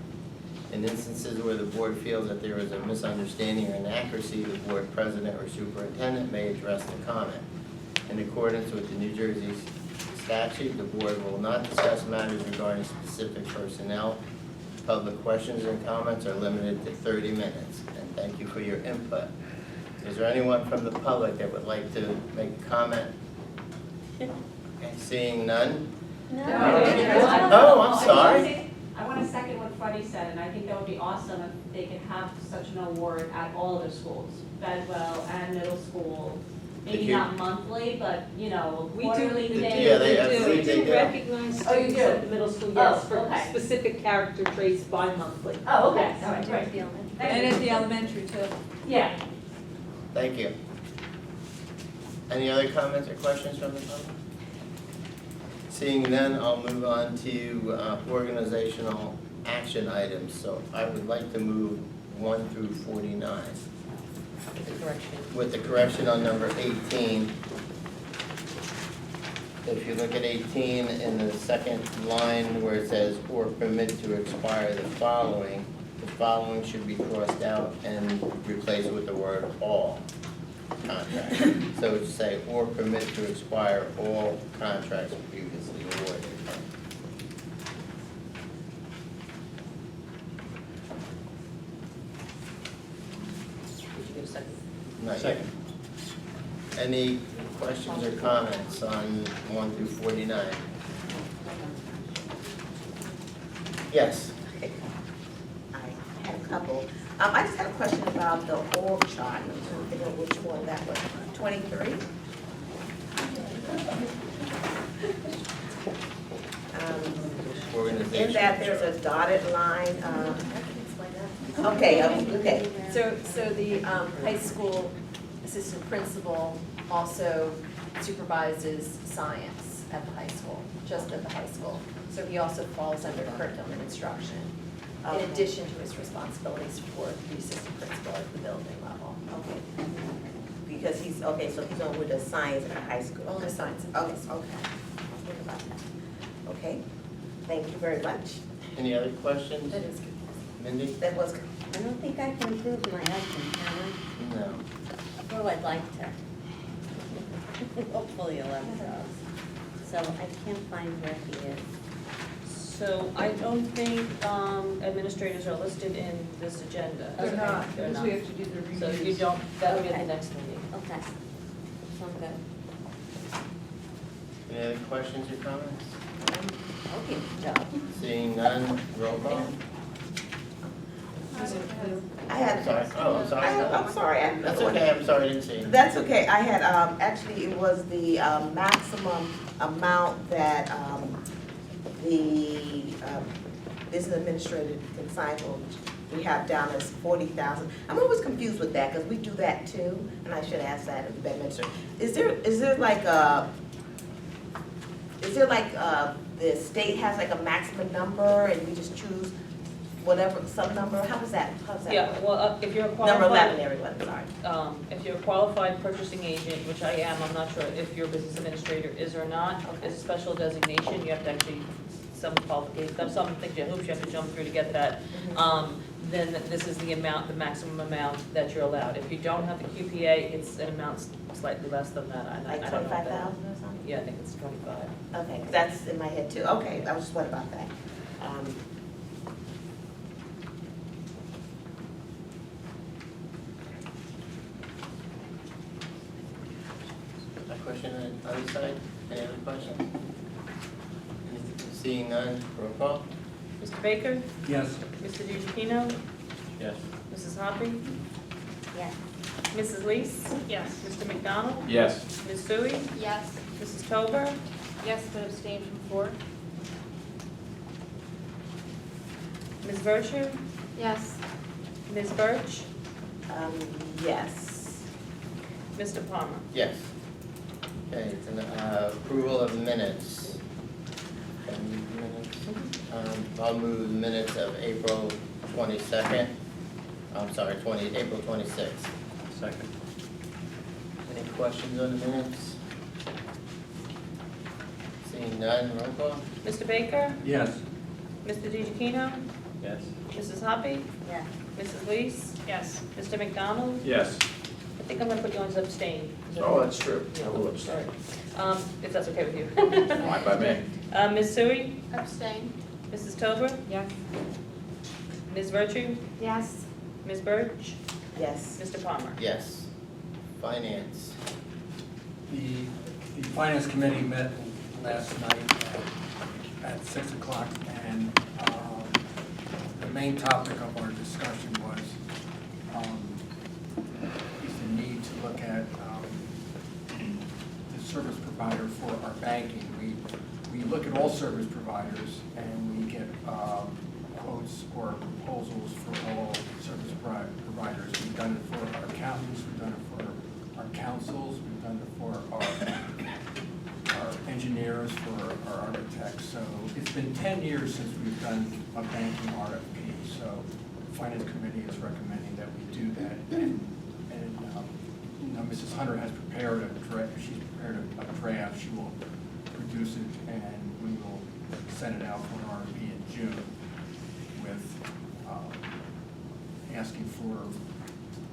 In instances where the board feels that there is a misunderstanding or inaccuracy, the board president or superintendent may address the comment. In accordance with the New Jersey statute, the board will not discuss matters regarding specific personnel. Public questions and comments are limited to 30 minutes. And thank you for your input. Is there anyone from the public that would like to make a comment? Okay, seeing none? No. Oh, I'm sorry. I want to second what Freddie said, and I think that would be awesome if they could have such an award at all of their schools, Bedwell and middle school. Did Maybe you- not monthly, but, you know, We do. quarterly We thing. Yeah, they, I believe they do. recognize Oh, you students do? at the middle school, Oh, yes, for okay. specific character traits bi-monthly. Oh, okay, all right, great. And at the elementary too. Yeah. Thank you. Any other comments or questions from the public? Seeing none, I'll move on to organizational action items. So I would like to move 1 through 49. With the correction. With the correction on number 18. If you look at 18 in the second line where it says, or permit to expire the following should be crossed out and replaced with the word all contracts. So it would say, or permit to expire all contracts previously awarded. Did you get a second? Not yet. Second. Any questions or comments on 1 through 49? Yes. I had a couple. I just had a question about the org chart. I'm trying to figure out which one that was. 23? Organization. In that, there's a dotted line. Okay, okay. So the high school assistant principal also supervises science at the high school, just at the high school. So he also falls under curriculum and instruction, in Okay. addition to his responsibilities for the assistant principal at the building level. Okay. Because he's, okay, so he's on with the science at the high school. Only science and Okay, business. okay. I'll think about that. Okay, thank you very much. Any other questions? That is good. Mindy? That was, I don't think I can prove my husband, can No. I? Well, I'd like to. Hopefully you'll have those. So I can't find where he is. So I don't think administrators are listed in this agenda. They're not, They're because not. we have to do the reviews. So if you don't, that'll be at the Okay. next meeting. Okay. So I'm good. Any other questions or comments? Okay, job. Seeing none, roll call. I had, Sorry. Oh, I'm sorry. I'm sorry. I- That's okay, I'm sorry, I didn't see you. That's okay. I had, actually, it was the maximum amount that the business administrator can sign for. We have down as 40,000. I'm always confused with that because we do that too, and I should ask that of the administrator. Is there like the state has like a maximum number and we just choose whatever, some number? How does that Yeah, work? well, if you're a Number 11, qualified, everyone, sorry. if you're a qualified purchasing agent, which I am, I'm not sure if your business administrator is or not, it's a special designation, you have to actually, some qualifications, there's some things, hoops you have to jump through to get that. Then this is the amount, the maximum amount that you're allowed. If you don't have the QPA, it's an amount slightly less than that. I Like don't know if that- 25,000 or something? Yeah, I think it's 25. Okay, 'cause that's in my head too. Okay, I was just wondering about that. A question on the other side? Any other questions? Seeing none, roll call. Mr. Baker? Yes. Mr. DiGiorgino? Yes. Mrs. Hoppy? Yes. Mrs. Lees? Yes. Mr. McDonald? Yes. Ms. Sui? Yes. Mrs. Tober? Yes, but abstain from 4. Ms. Virtue? Yes. Ms. Birch? Yes. Mr. Palmer? Yes. Okay, it's an approval of minutes. I'll move the minutes of April 22nd. I'm sorry, April 26th. Second. Any questions on the minutes? Seeing none, roll call. Mr. Baker? Yes. Mr. DiGiorgino? Yes. Mrs. Hoppy? Yes. Mrs. Lees? Yes. Mr. McDonald? Yes. I think I'm gonna put you on as abstain. Oh, that's true. I will abstain. If that's okay with you. Fine by me. Ms. Sui? Abstain. Mrs. Tober? Yes. Ms. Virtue? Yes. Ms. Birch? Yes. Mr. Palmer? Yes. Finance. The Finance Committee met last night at 6 o'clock, and the main topic of our discussion was the need to look at the service provider for our banking. We look at all service providers, and we get quotes quotes or proposals for all service providers. We've done it for our accountants, we've done it for our councils, we've done it for our engineers, for our architects. So it's been 10 years since we've done a banking RFP. So the Finance Committee is recommending that we do that. And now Mrs. Hunter has prepared a draft. She's prepared a draft. She will produce it, and we will send it out for an RFP in June with asking for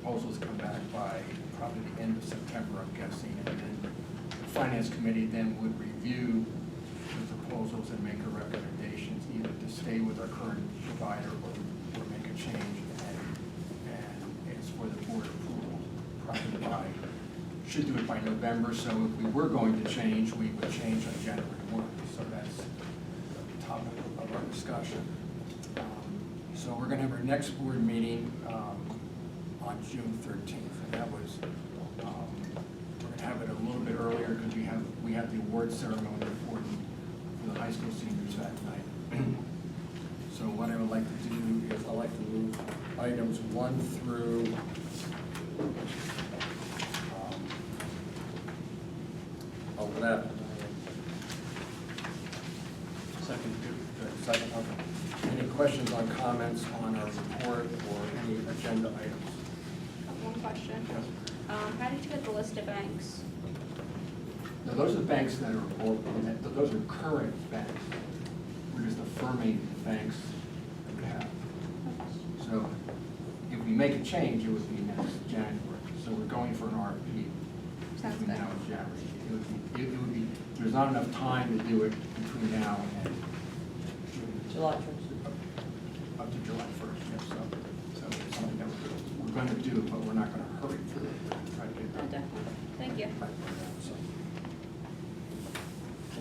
proposals to come back by probably the end of September, I'm guessing. And then the Finance Committee then would review the proposals and make a recommendation either to stay with our current provider or make a change. And it's for the board approval probably by, should do it by November. So if we were going to change, we would change on January 1. So that's the topic of our discussion. So we're going to have our next board meeting on June 13th, and that was, we're going to have it a little bit earlier because we have the award ceremony for the high school seniors that night. So what I would like to do is I'd like to move items 1 through Second. Second, okay. Any questions or comments on our report or any agenda items? One question. Yes. How did you get the list of banks? Now, those are banks that are, those are current banks. We're just affirming banks that we have. So if we make a change, it would be next January. So we're going for an RFP between now and January. It would be, there's not enough time to do it between now and June. July 1st. Up to July 1st, yes. So it's something that we're going to do, but we're not going to hurry through it. Try to get Oh, definitely. Thank you. so.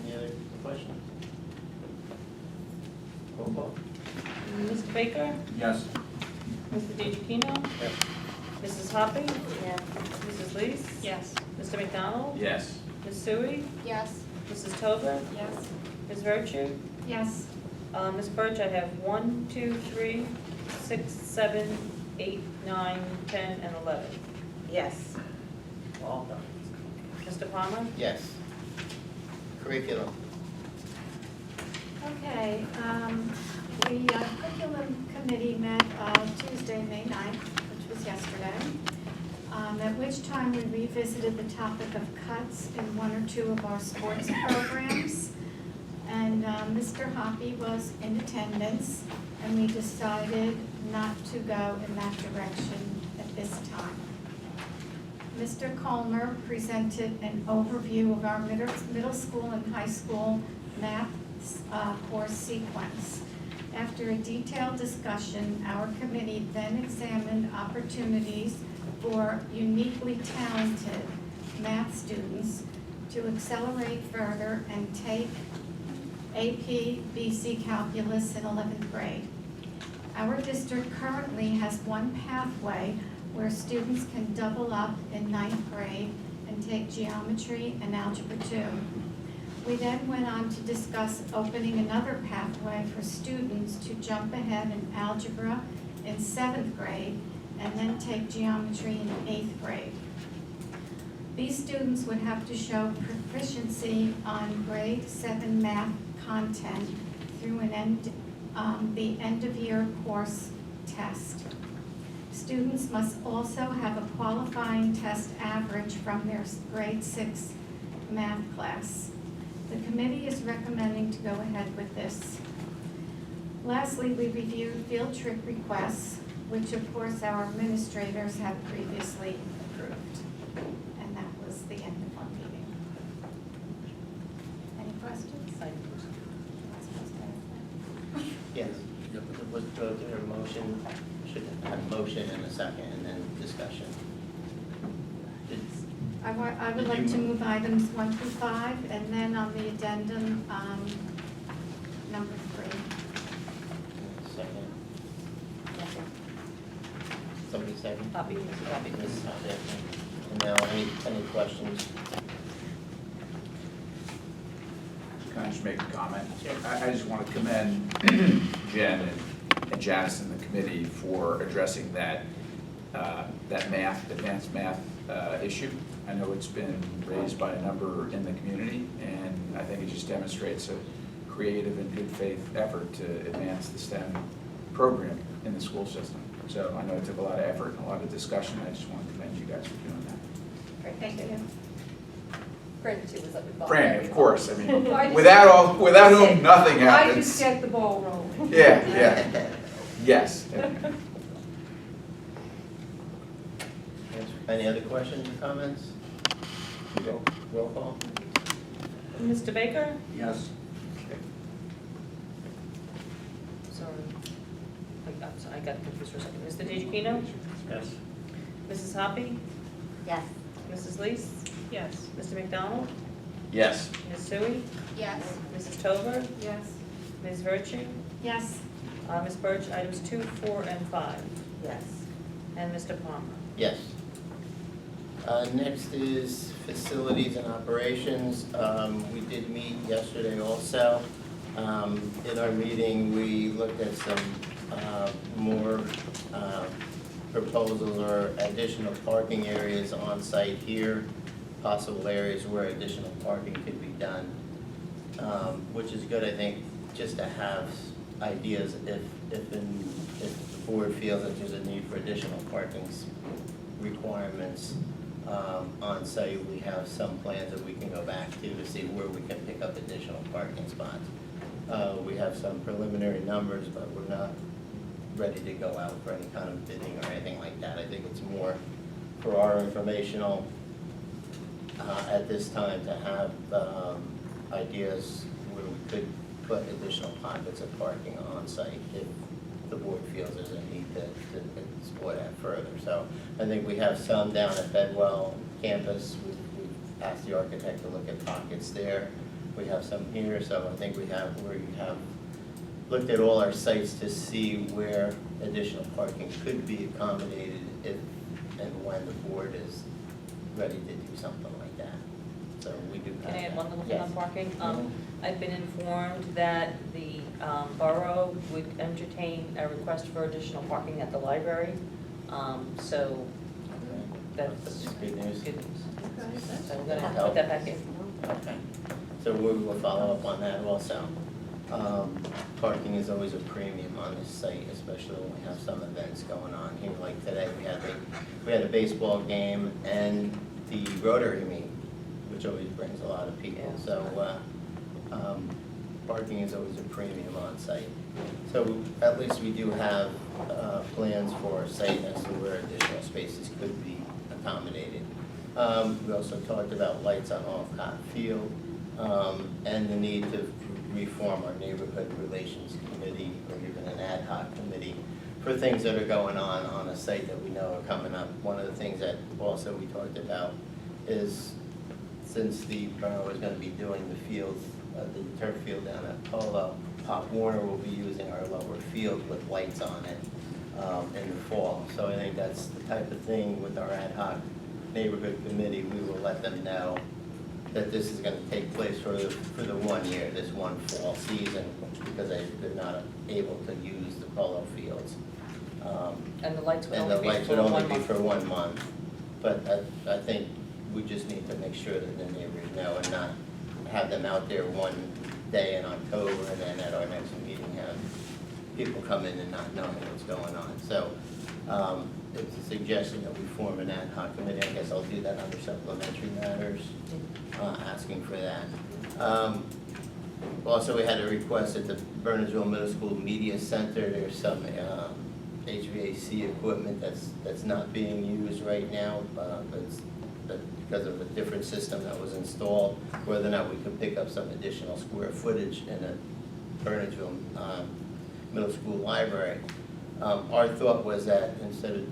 Any other questions? Roll call. Mr. Baker? Yes. Mr. DeGiorgino? Yes. Mrs. Hoppy? Yes. Mrs. Lees? Yes. Mr. McDonald? Yes. Ms. Sui? Yes. Mrs. Tover? Yes. Ms. Virtue? Yes. Ms. Birch, I have 1, 2, 3, 6, 7, 8, 9, 10, and 11. Yes. All done. Mr. Palmer? Yes. Curriculum. Okay, the curriculum committee met Tuesday, May 9th, which was yesterday, at which time we revisited the topic of cuts in 1 or 2 of our sports programs. And Mr. Hoppy was in attendance, and we decided not to go in that direction at this time. Mr. Colmer presented an overview of our middle school and high school math course sequence. After a detailed discussion, our committee then examined opportunities for uniquely talented math students to accelerate further and take AP BC Calculus in 11th grade. Our district currently has one pathway where students can double up in 9th grade and take geometry and algebra 2. We then went on to discuss opening another pathway for students to jump ahead in algebra in 7th grade and then take geometry in 8th grade. These students would have to show proficiency on grade 7 math content through the end of year course test. Students must also have a qualifying test average from their grade 6 math class. The committee is recommending to go ahead with this. Lastly, we reviewed field trip requests, which of course our administrators have previously approved. And that was the end of our meeting. Any questions? Yes. Was there a motion? Should have a motion and a second and then discussion. I would like to move items 1 through 5, and then on the addendum, number 3. Second. Somebody second? Hoppy, Mrs. Hoppy. Mrs. Hoppy, okay. And now, any questions? Can I just make a comment? I just want to commend Jen and and Janice and the committee for addressing that advanced math issue. I know it's been raised by a number in the community, and I think it just demonstrates a creative and good faith effort to advance the STEM program in the school system. So I know it took a lot of effort and a lot of discussion. I just want to commend you guys for doing that. Great, thank you. Fran, too, was up involved. Fran, of course, I mean, I just- without whom nothing I happens. just get the ball rolling. Yeah, yes. Any other questions or comments? Roll call? Mr. Baker? Yes. Sorry. I'm sorry, I got confused for a second. Mr. DeGiorgino? Yes. Mrs. Hoppy? Yes. Mrs. Lees? Yes. Mr. McDonald? Yes. Ms. Sui? Yes. Mrs. Tover? Yes. Ms. Virtue? Yes. Ms. Birch, items 2, 4, and 5. Yes. And Mr. Palmer? Yes. Next is facilities and operations. We did meet yesterday also. In our meeting, we looked at some more proposals or additional parking areas on site here, possible areas where additional parking could be done, which is good, I think, just to have ideas if the board feels that there's a need for additional parking requirements on site. We have some plans that we can go back to see where we can pick up additional parking spots. We have some preliminary numbers, but we're not ready to go out for any kind of bidding or anything like that. I think it's more for our informational at this time to have ideas where we could put additional pockets of parking on site if the board feels there's a need to explore that further. So I think we have some down at Bedwell campus. We've asked the architect to look at pockets there. We have some here, so I think we have looked at all our sites to see where additional parking could be accommodated if and when the board is ready to do something like that. So we do have Can I add that. one little thing on Yes. parking? I've been informed that the borough would entertain a request for additional parking at the library. So that's Good news. good news. So we're gonna Help. put that back in. Okay, so we will follow up on that also. Parking is always a premium on this site, especially when we have some events going on here. Like today, we had a baseball game and the Rotary meet, which always brings a lot of people. Yeah. So parking is always a premium on site. So at least we do have plans for a site as to where additional spaces could be accommodated. We also talked about lights on Olcott Field and the need to reform our neighborhood relations committee or even an ad hoc committee for things that are going on a site that we know are coming up. One of the things that also we talked about is since the borough is going to be doing the fields, the turf field down at Polo, Pop Warner will be using our lower field with lights on it in the fall. So I think that's the type of thing with our ad hoc neighborhood committee, we will let them know that this is going to take place for the 1 year, this one fall season, because they're not able to use the polo fields. And the lights would And the only be lights for would 1 only be month. for 1 month. But I think we just need to make sure that the neighbors know and not have them out there one day in October and then at our next meeting have people come in and not knowing what's going on. So it's a suggestion that we form an ad hoc committee. I guess I'll do that under supplementary matters, asking for that. Also, we had a request at the Burnsville Middle School Media Center. There's some HVAC equipment that's not being used right now, but because of a different system that was installed, whether or not we could pick up some additional square footage in the Burnsville Middle School Library. Our thought was that instead of,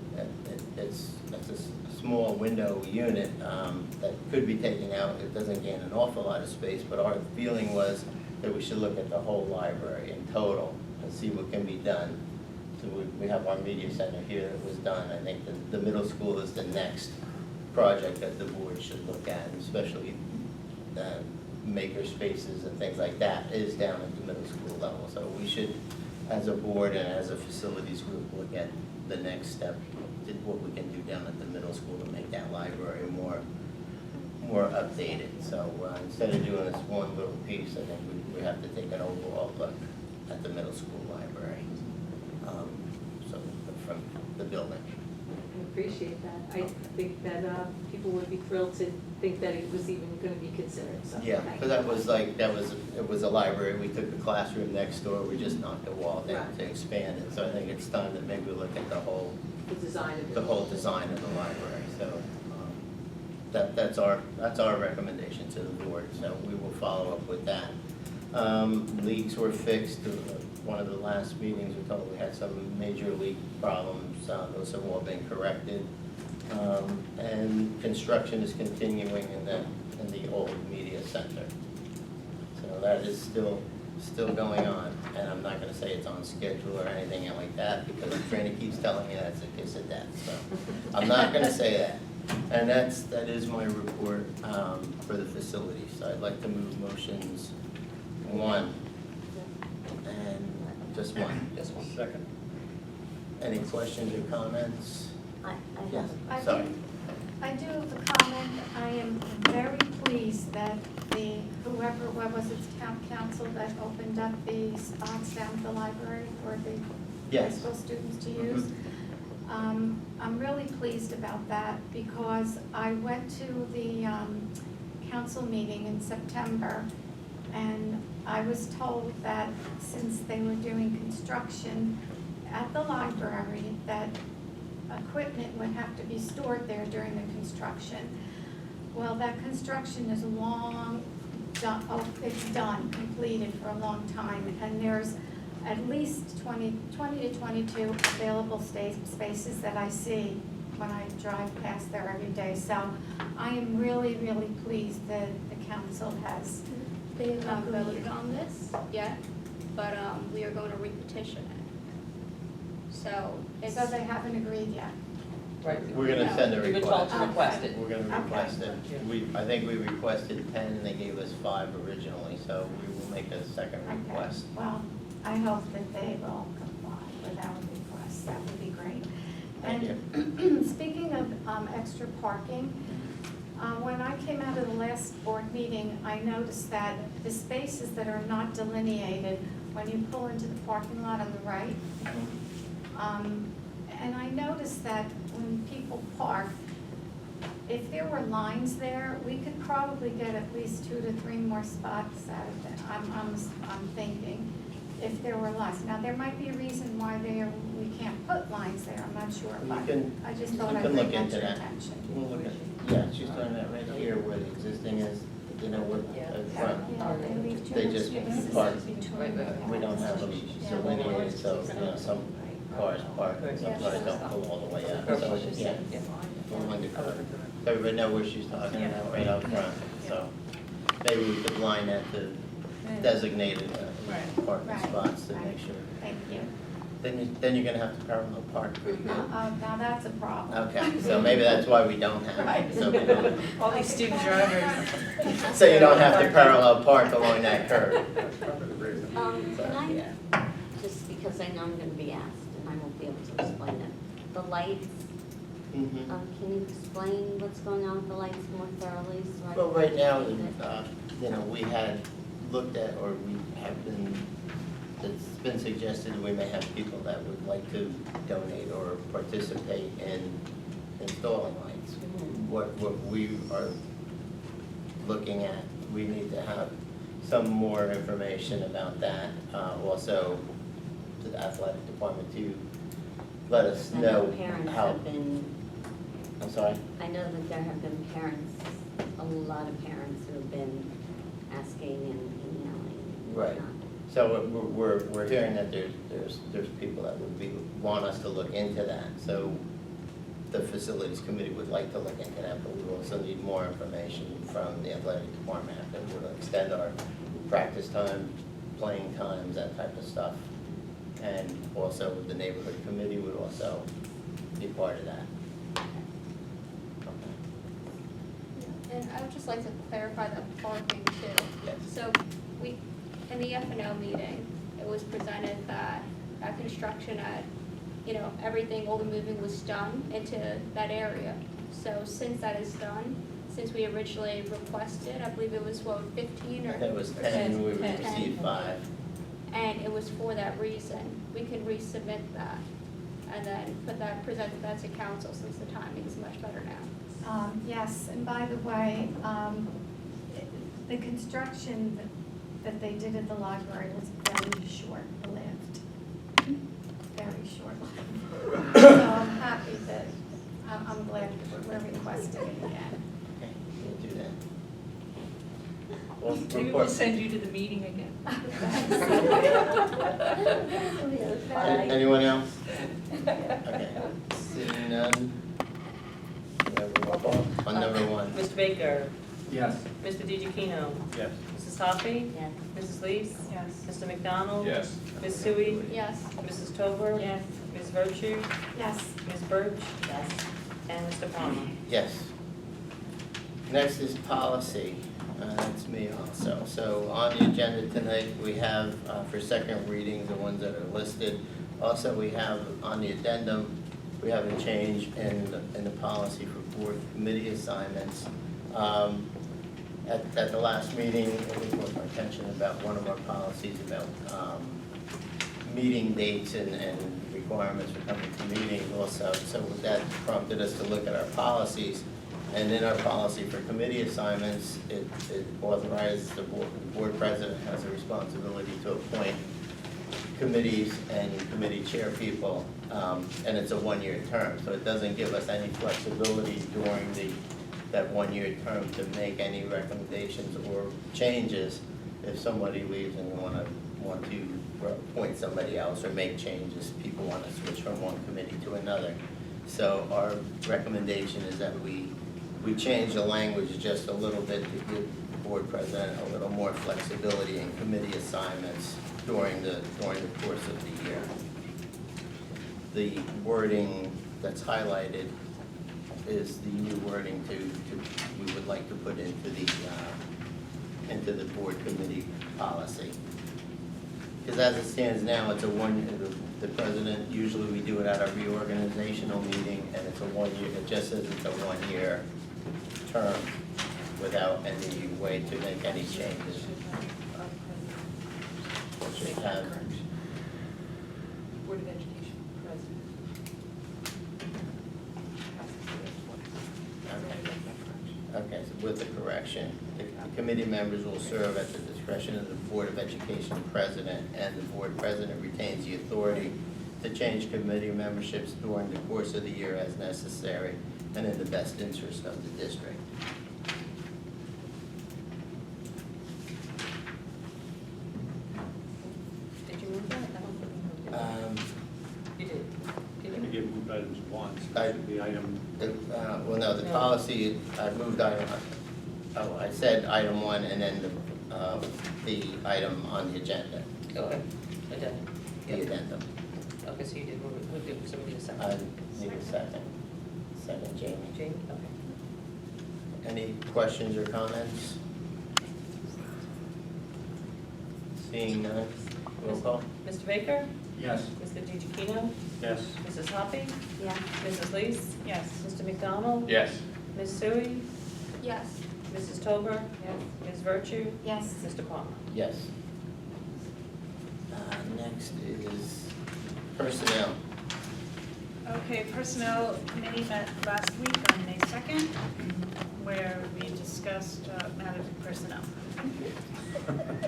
it's a small window unit that could be taken out, it doesn't gain an awful lot of space, but our feeling was that we should look at the whole library in total and see what can be done. So we have our media center here that was done. I think the middle school is the next project that the board should look at, and especially maker spaces and things like that is down at the middle school level. So we should as a board and as a facilities group, look at the next step, what we can do down at the middle school to make that library more updated. So instead of doing this one little piece, I think we have to take an overall look at the middle school library. So from the building. I appreciate that. I think that people would be thrilled to think that it was even going to be considered, so. Yeah, thank because you. it was a library, we took the classroom next door, we just knocked the wall down Right. to expand it. So I think it's time that maybe we look at the whole design of it. the whole design of the library. So that's our recommendation to the board, so we will follow up with that. Leaks were fixed. One of the last meetings, we told we had some major leak problems. Those have all been corrected. And construction is continuing in the old media center. So that is still going on, and I'm not gonna say it's on schedule or anything like that, because Trina keeps telling me that's a kiss of death, so I'm not gonna say that. And that is my report for the facilities. So I'd like to move motions 1 and just one. Second. Any questions or comments? I Yes, I sorry. think, I do have a comment. I am very pleased that whoever, what was it, town council that opened up the spots down at the library for the high Yes. school students to use. I'm really pleased about that because I went to the council meeting in September and I was told that since they were doing construction at the library, that equipment would have to be stored there during the construction. Well, that construction is it's done, completed for a long time, and there's at least 20 to 22 available spaces that I see when I drive past there every day. So I am really, really pleased that the council has They have not voted on this yet, but we are going to repetition it. So it's. So they haven't agreed yet. Right. We're gonna send a We've been told request. to request it. We're gonna request it. I think we requested 10 and they gave us 5 originally, so we will make a second Okay. request. Well, I hope that they will comply with our request. That would be great. Thank And speaking of extra parking, when I came out of the last board meeting, I noticed that the spaces that are not delineated, when you pull into the parking lot on the right, and I noticed that when people park, if there were lines there, we could probably get at least 2 to 3 more spots out of it. I'm thinking, if there were lines. Now, there might be a reason why we can't put lines there, I'm not sure, You but can- I just you thought I'd can bring look that into to your that. attention. We'll look at, yeah, she's talking about right here where the existing is, you know, what, front. Yeah, they leave too They much just spaces park, between. we don't have them delineated, so, you know, some cars park, some cars don't pull all the way up, so, yeah. We'll undercover. So everybody know where she's talking about, right out front, so maybe we could line that to designated parking Right. spots to Right. make sure. Thank you. Then you're gonna have to parallel park. Now that's a problem. Okay, so maybe that's why we don't have it, so we don't, All these student drivers. so you don't have to parallel park along that curve. Can I, just because I know I'm gonna be asked and I won't be able to explain it, the lights, Mhm. can you explain what's going on with the lights more thoroughly? So I Well, can right now, understand it? you know, we had looked at, or we have been, it's been suggested that we may have people that would like to donate or participate in installing lights. What we are looking at, we need to have some more information about that. Also, to the athletic department to let us I know know parents how, have been, I'm sorry? I know that there have been parents, a lot of parents who have been asking and emailing and Right. whatnot. So we're hearing that there's people that want us to look into that. So the facilities committee would like to look into that, but we also need more information from the athletic department that would extend our practice time, playing times, that type of stuff. And also the neighborhood committee would also be part of that. And I would just like to clarify the parking too. Yes. So in the F&O meeting, it was presented that at construction at, everything, all the moving was done into that area. So since that is done, since we originally requested, I believe it was 15 or? That was 10, we 10. received 5. And it was for that reason. We can resubmit that and then present that to council since the timing is much better now. Yes, and by the way, the construction that they did at the library was very short-lived. Very short-lived. So I'm happy that, I'm glad we're requesting it again. Okay, we'll do that. Well, Maybe we'll report. send you to the meeting again. Anyone else? Okay, seeing none. We have a roll call on number 1. Mr. Baker? Yes. Mr. DeGiorgino? Yes. Mrs. Hoppy? Yes. Mrs. Lees? Yes. Mr. McDonald? Yes. Ms. Sui? Yes. Mrs. Tover? Yes. Ms. Virtue? Yes. Ms. Birch? Yes. And Mr. Palmer? Yes. Next is policy. That's me also. So on the agenda tonight, we have for second readings, the ones that are listed. Also, we have on the addendum, we have a change in the policy for board committee assignments. At the last meeting, it was brought to my attention about one of our policies about meeting dates and requirements for coming to meetings also. So that prompted us to look at our policies. And in our policy for committee assignments, it authorizes the board president has a responsibility to appoint committees and committee chair people, and it's a 1-year term. So it doesn't give us any flexibility during that 1-year term to make any recommendations or changes if somebody leaves and we want to appoint somebody else or make changes. People want to switch from one committee to another. So our recommendation is that we change the language just a little bit to give the board president a little more flexibility in committee assignments during the course of the year. The wording that's highlighted is the new wording we would like to put into the board committee policy. Because as it stands now, it's the president, usually we do it at our reorganizational meeting, and it's a 1-year, it just says it's a 1-year term without any way to make any changes. Should have, Board of Education president. okay, so with the correction, the committee members will serve at the discretion of the Board of Education president, and the board president retains the authority to change committee memberships during the course of the year as necessary and in the best interest of the district. Did you move that? I don't think you moved it. You did. I Did think you? you moved items once, I- the item, Well, no, the No. policy, I moved item, I said item 1 and then the item on the agenda, Go ahead. Okay. the addendum. Okay, so you did move it. We'll do somebody a second. I need a second. Second, Jamie. Jamie, okay. Any questions or comments? Seeing none, roll call? Mr. Baker? Yes. Mr. DeGiorgino? yes. Mrs. Hoppy? Yeah. Mrs. Lees? Yes. Mr. McDonald? Yes. Ms. Sui? Yes. Mrs. Tober? Yes. Ms. Virtue? Yes. Mr. Palmer? Yes. Next is personnel. Okay, Personnel Committee met last week on May 2nd, where we discussed matters of personnel.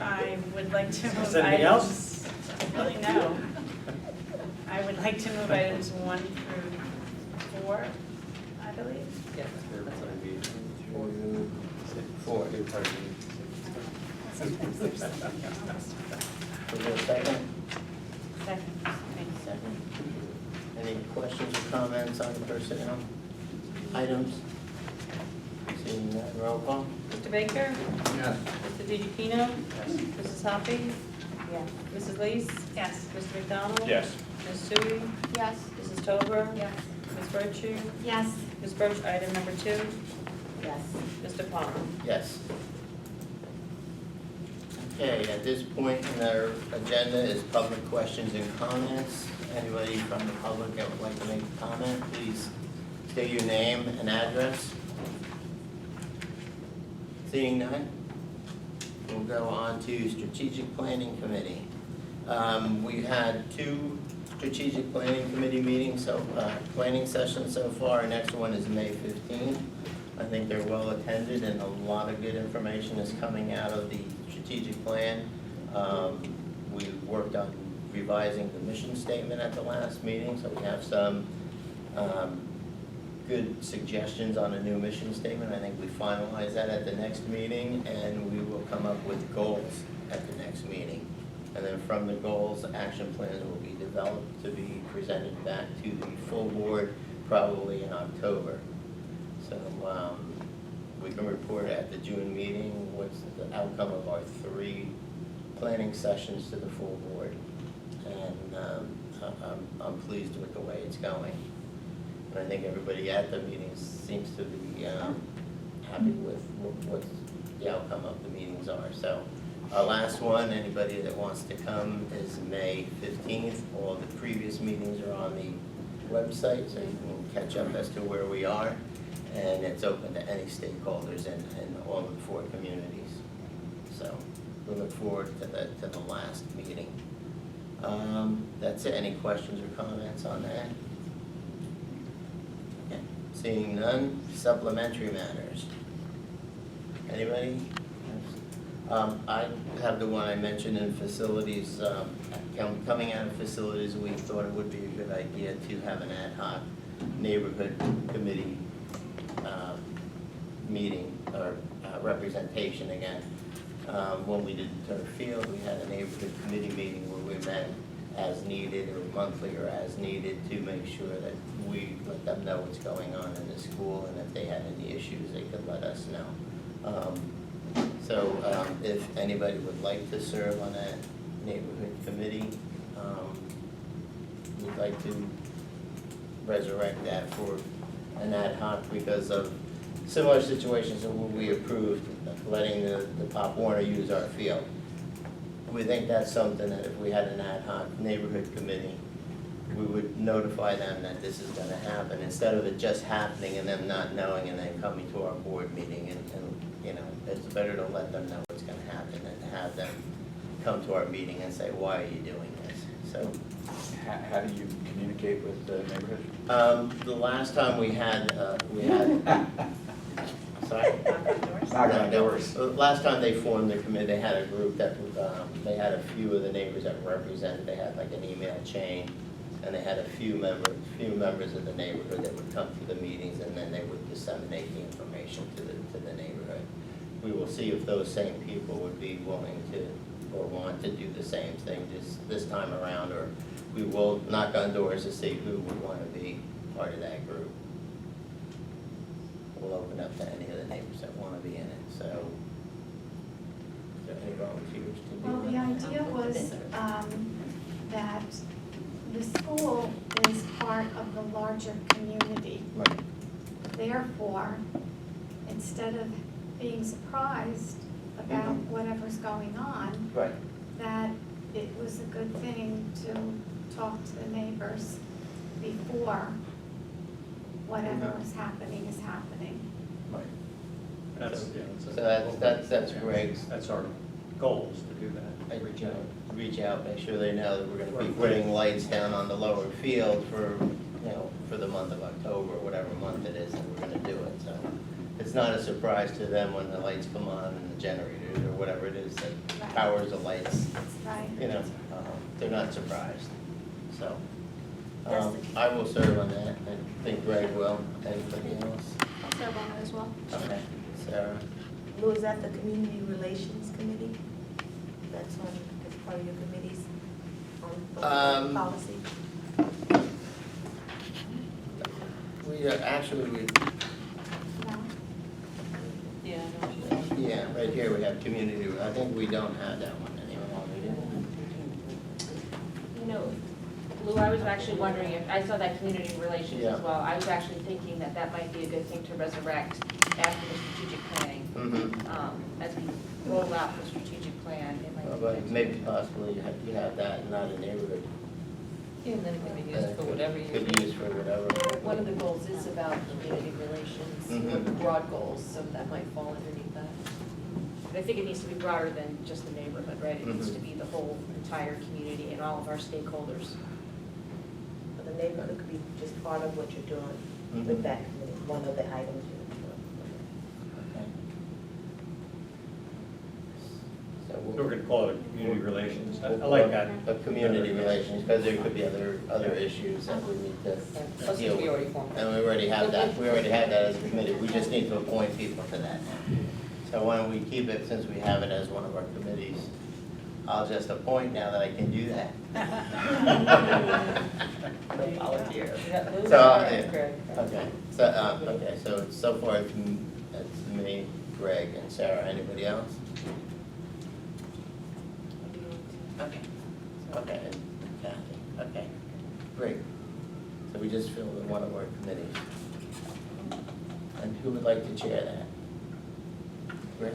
I would like to move items. Is there anything else? Really, no. I would like to move items 1 through 4, I believe. Yes, that's what I mean. 4. Is there a second? Second. Thanks. Second. Any questions or comments on the personnel items? Seeing none, roll call? Mr. Baker? Yes. Mr. DeGiorgino? Mrs. Hoppy? Yes. Mrs. Lees? Yes. Mr. McDonald? Yes. Ms. Sui? Yes. Mrs. Tober? Yes. Ms. Virtue? Yes. Ms. Birch, item number 2. Yes. Mr. Palmer? Yes. Okay, at this point in our agenda is public questions and comments. Anybody from the public that would like to make a comment, please state your name and address. Seeing none, we'll go on to Strategic Planning Committee. We had 2 Strategic Planning Committee meetings, planning sessions so far. Our next one is May 15th. I think they're well attended and a lot of good information is coming out of the strategic plan. We worked on revising the mission statement at the last meeting, so we have some good suggestions on a new mission statement. I think we finalize that at the next meeting, and we will come up with goals at the next meeting. And then from the goals, action plans will be developed to be presented back to the full board probably in October. So we can report at the June meeting what's the outcome of our 3 planning sessions to the full board. And I'm pleased with the way it's going. And I think everybody at the meetings seems to be happy with what the outcome of the meetings are. So our last one, anybody that wants to come, is May 15th. All the previous meetings are on the website, so you can catch up as to where we are. And it's open to any stakeholders in all of the 4 communities. So we look forward to the last meeting. That's it. Any questions or comments on that? Okay. Seeing none, supplementary matters. Anybody? I have the one I mentioned in facilities. Coming out of facilities, we thought it would be a good idea to have an ad hoc neighborhood committee meeting or representation again. When we did the turf field, we had a neighborhood committee meeting where we met as needed or monthly or as needed to make sure that we let them know what's going on in the school, and if they had any issues, they could let us know. So if anybody would like to serve on that neighborhood committee, we'd like to resurrect that for an ad hoc because of similar situations where we approved letting the Pop Warner use our field. We think that's something that if we had an ad hoc neighborhood committee, we would notify them that this is gonna happen, instead of it just happening and them not knowing and then coming to our board meeting and you know, it's better to let them know what's gonna happen than to have them come to our meeting and say, why are you doing this? So. How do you communicate with the neighborhood? The last time we had, sorry? Knock on doors. Last time they formed the committee, they had a group that, they had a few of the neighbors that represented, they had like an email chain, and they had a few members of the neighborhood that would come to the meetings, and then they would disseminate the information to the neighborhood. We will see if those same people would be willing to, or want to do the same thing this time around, or we will knock on doors to see who would want to be part of that group. We'll open up to any of the neighbors that want to be in it, so. Is there any volunteers to do Well, the that? idea was that the school is part of the larger community. Right. Therefore, instead of being surprised about whatever's going on, Right. that it was a good thing to talk to the neighbors before whatever is happening is happening. Right. That's, yeah, So that's Greg's. That's our goal, is to do that. Reach out, make sure they know that we're gonna be putting lights down on the lower field for, you know, for the month of October, or whatever month it is that we're gonna do it, so. It's not a surprise to them when the lights come on and the generators or whatever it is that powers the lights, Right. you know, they're not surprised, so. I will serve on that, I think Greg will, anybody else? I'll serve on it as well. Okay, Sarah? Lou, is that the Community Relations Committee? That's one, that's part of your committees on policy? We actually, No. Yeah, I know what you're saying. yeah, right here we have community, I think we don't have that one anymore. You know, Lou, I was actually wondering if, I saw that community relations Yeah. as well. I was actually thinking that that might be a good thing to resurrect after the strategic planning. Mm-hmm. As we roll out the strategic plan, it But maybe possibly you have that and not a neighborhood. Yeah, and then it can be used for whatever you. Could be used for whatever. One of the goals is about community relations, Mhm. the broad goals, so that might fall underneath that. But I think it needs to be broader than just the neighborhood, right? It needs to be the whole entire community and all of our stakeholders. But the neighborhood could be just part of what you're doing with that committee, one of the items you're doing. Okay. So We're we'll, going to call it community relations. I like that. a community relations, because there could be other issues that we need to Plus, deal we with. already formed. And we already have that as a committee, we just need to appoint people to that now. So why don't we keep it, since we have it as one of our committees, I'll just appoint now that I can do that. Volunteer. So, okay, so far it's me, Greg, and Sarah, anybody else? Okay, okay, and Kathy, okay, great. So we just filled in one of our committees. And who would like to chair that? Greg?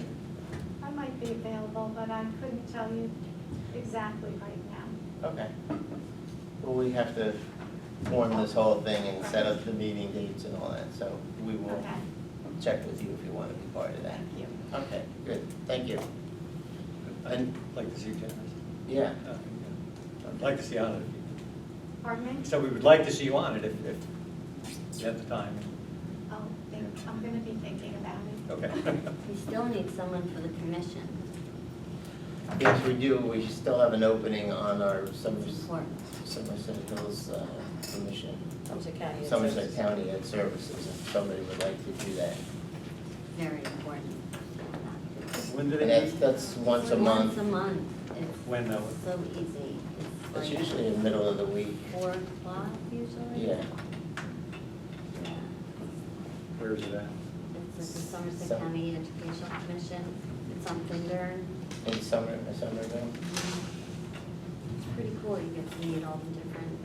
I might be available, but I couldn't tell you exactly right now. Okay. Well, we have to form this whole thing and set up the meeting dates and all that, so we will Okay. check with you if you want to be part of that. Thank you. Okay, good, thank you. I'd like to see Janice. Yeah. I'd like to see you on it. Pardon me? So we would like to see you on it if you have the time. Oh, I'm gonna be thinking about it. Okay. We still need someone for the commission. Yes, we do, we still have an opening on our Support. Somerset Hills Commission. Somerset County. Ed Somerset Services. County Ed Services, if somebody would like to do that. Very important. When do And they meet? that's once a month. Once a month. It's When though? so easy. It's It's like usually in the middle of the week. 4 o'clock usually. Yeah. Yeah. Where is it at? It's at the Somerset So- County Educational Commission. It's on Findern. In Somerville. It's pretty cool. You get to meet all the different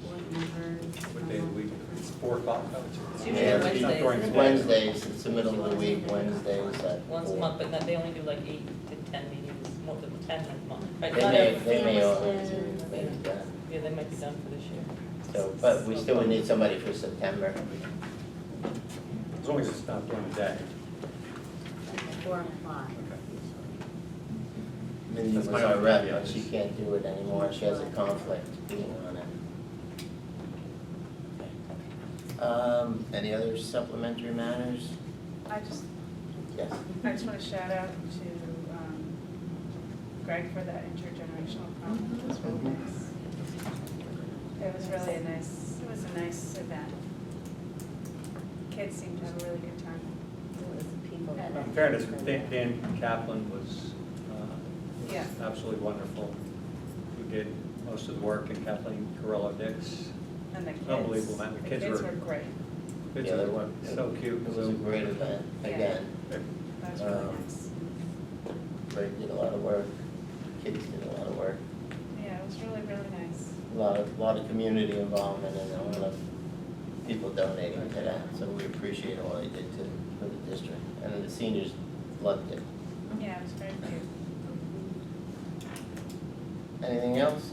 board members. What day of the week? It's 4 o'clock? No, It's usually Yeah, it's not during the It's day. Wednesdays, it's the middle of the week, Wednesdays at Once a 4. month, but then they only do like 8 to 10 meetings, more than 10 a month. Right, They not may, every- they may all, Sandwiches. maybe done. Yeah, they might be done for this year. So, but we still would need somebody for September. As long as it's not during the day. At 4 o'clock. Okay. Mindy was That's my our only rep, caveat. but she can't do it anymore, she has a conflict being on it. Any other supplementary matters? I just Yes. want to shout out to Greg for that intergenerational prom. It was really nice. It was really a nice event. Kids seemed to have a really good time. It was the people that. In fairness, Dan Kaplan was Yeah. absolutely wonderful. Who did most of the work, and Kathleen Carrillo-Dix. And the kids. Unbelievable, man. The kids were great. Kids Yeah, they are were. so cute. It was a great event, again. That was really nice. Greg did a lot of work, kids did a lot of work, Yeah, it was really, really nice. a lot of community involvement and a lot of people donating to that, so we appreciate all they did for the district. And the seniors loved it. Yeah, it was very cute. Anything else?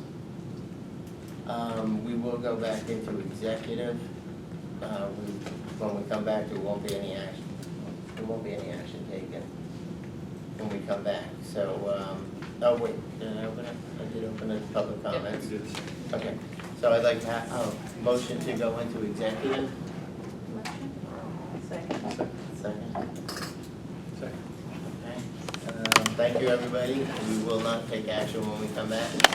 We will go back into executive. When we come back, there won't be any action. There won't be any action taken when we come back. So, oh wait, did I open it? I did open it to public comments. Okay, so I'd like to have, motion to go into executive. Second. Second. Second. Okay. Thank you, everybody. We will not take action when we come back.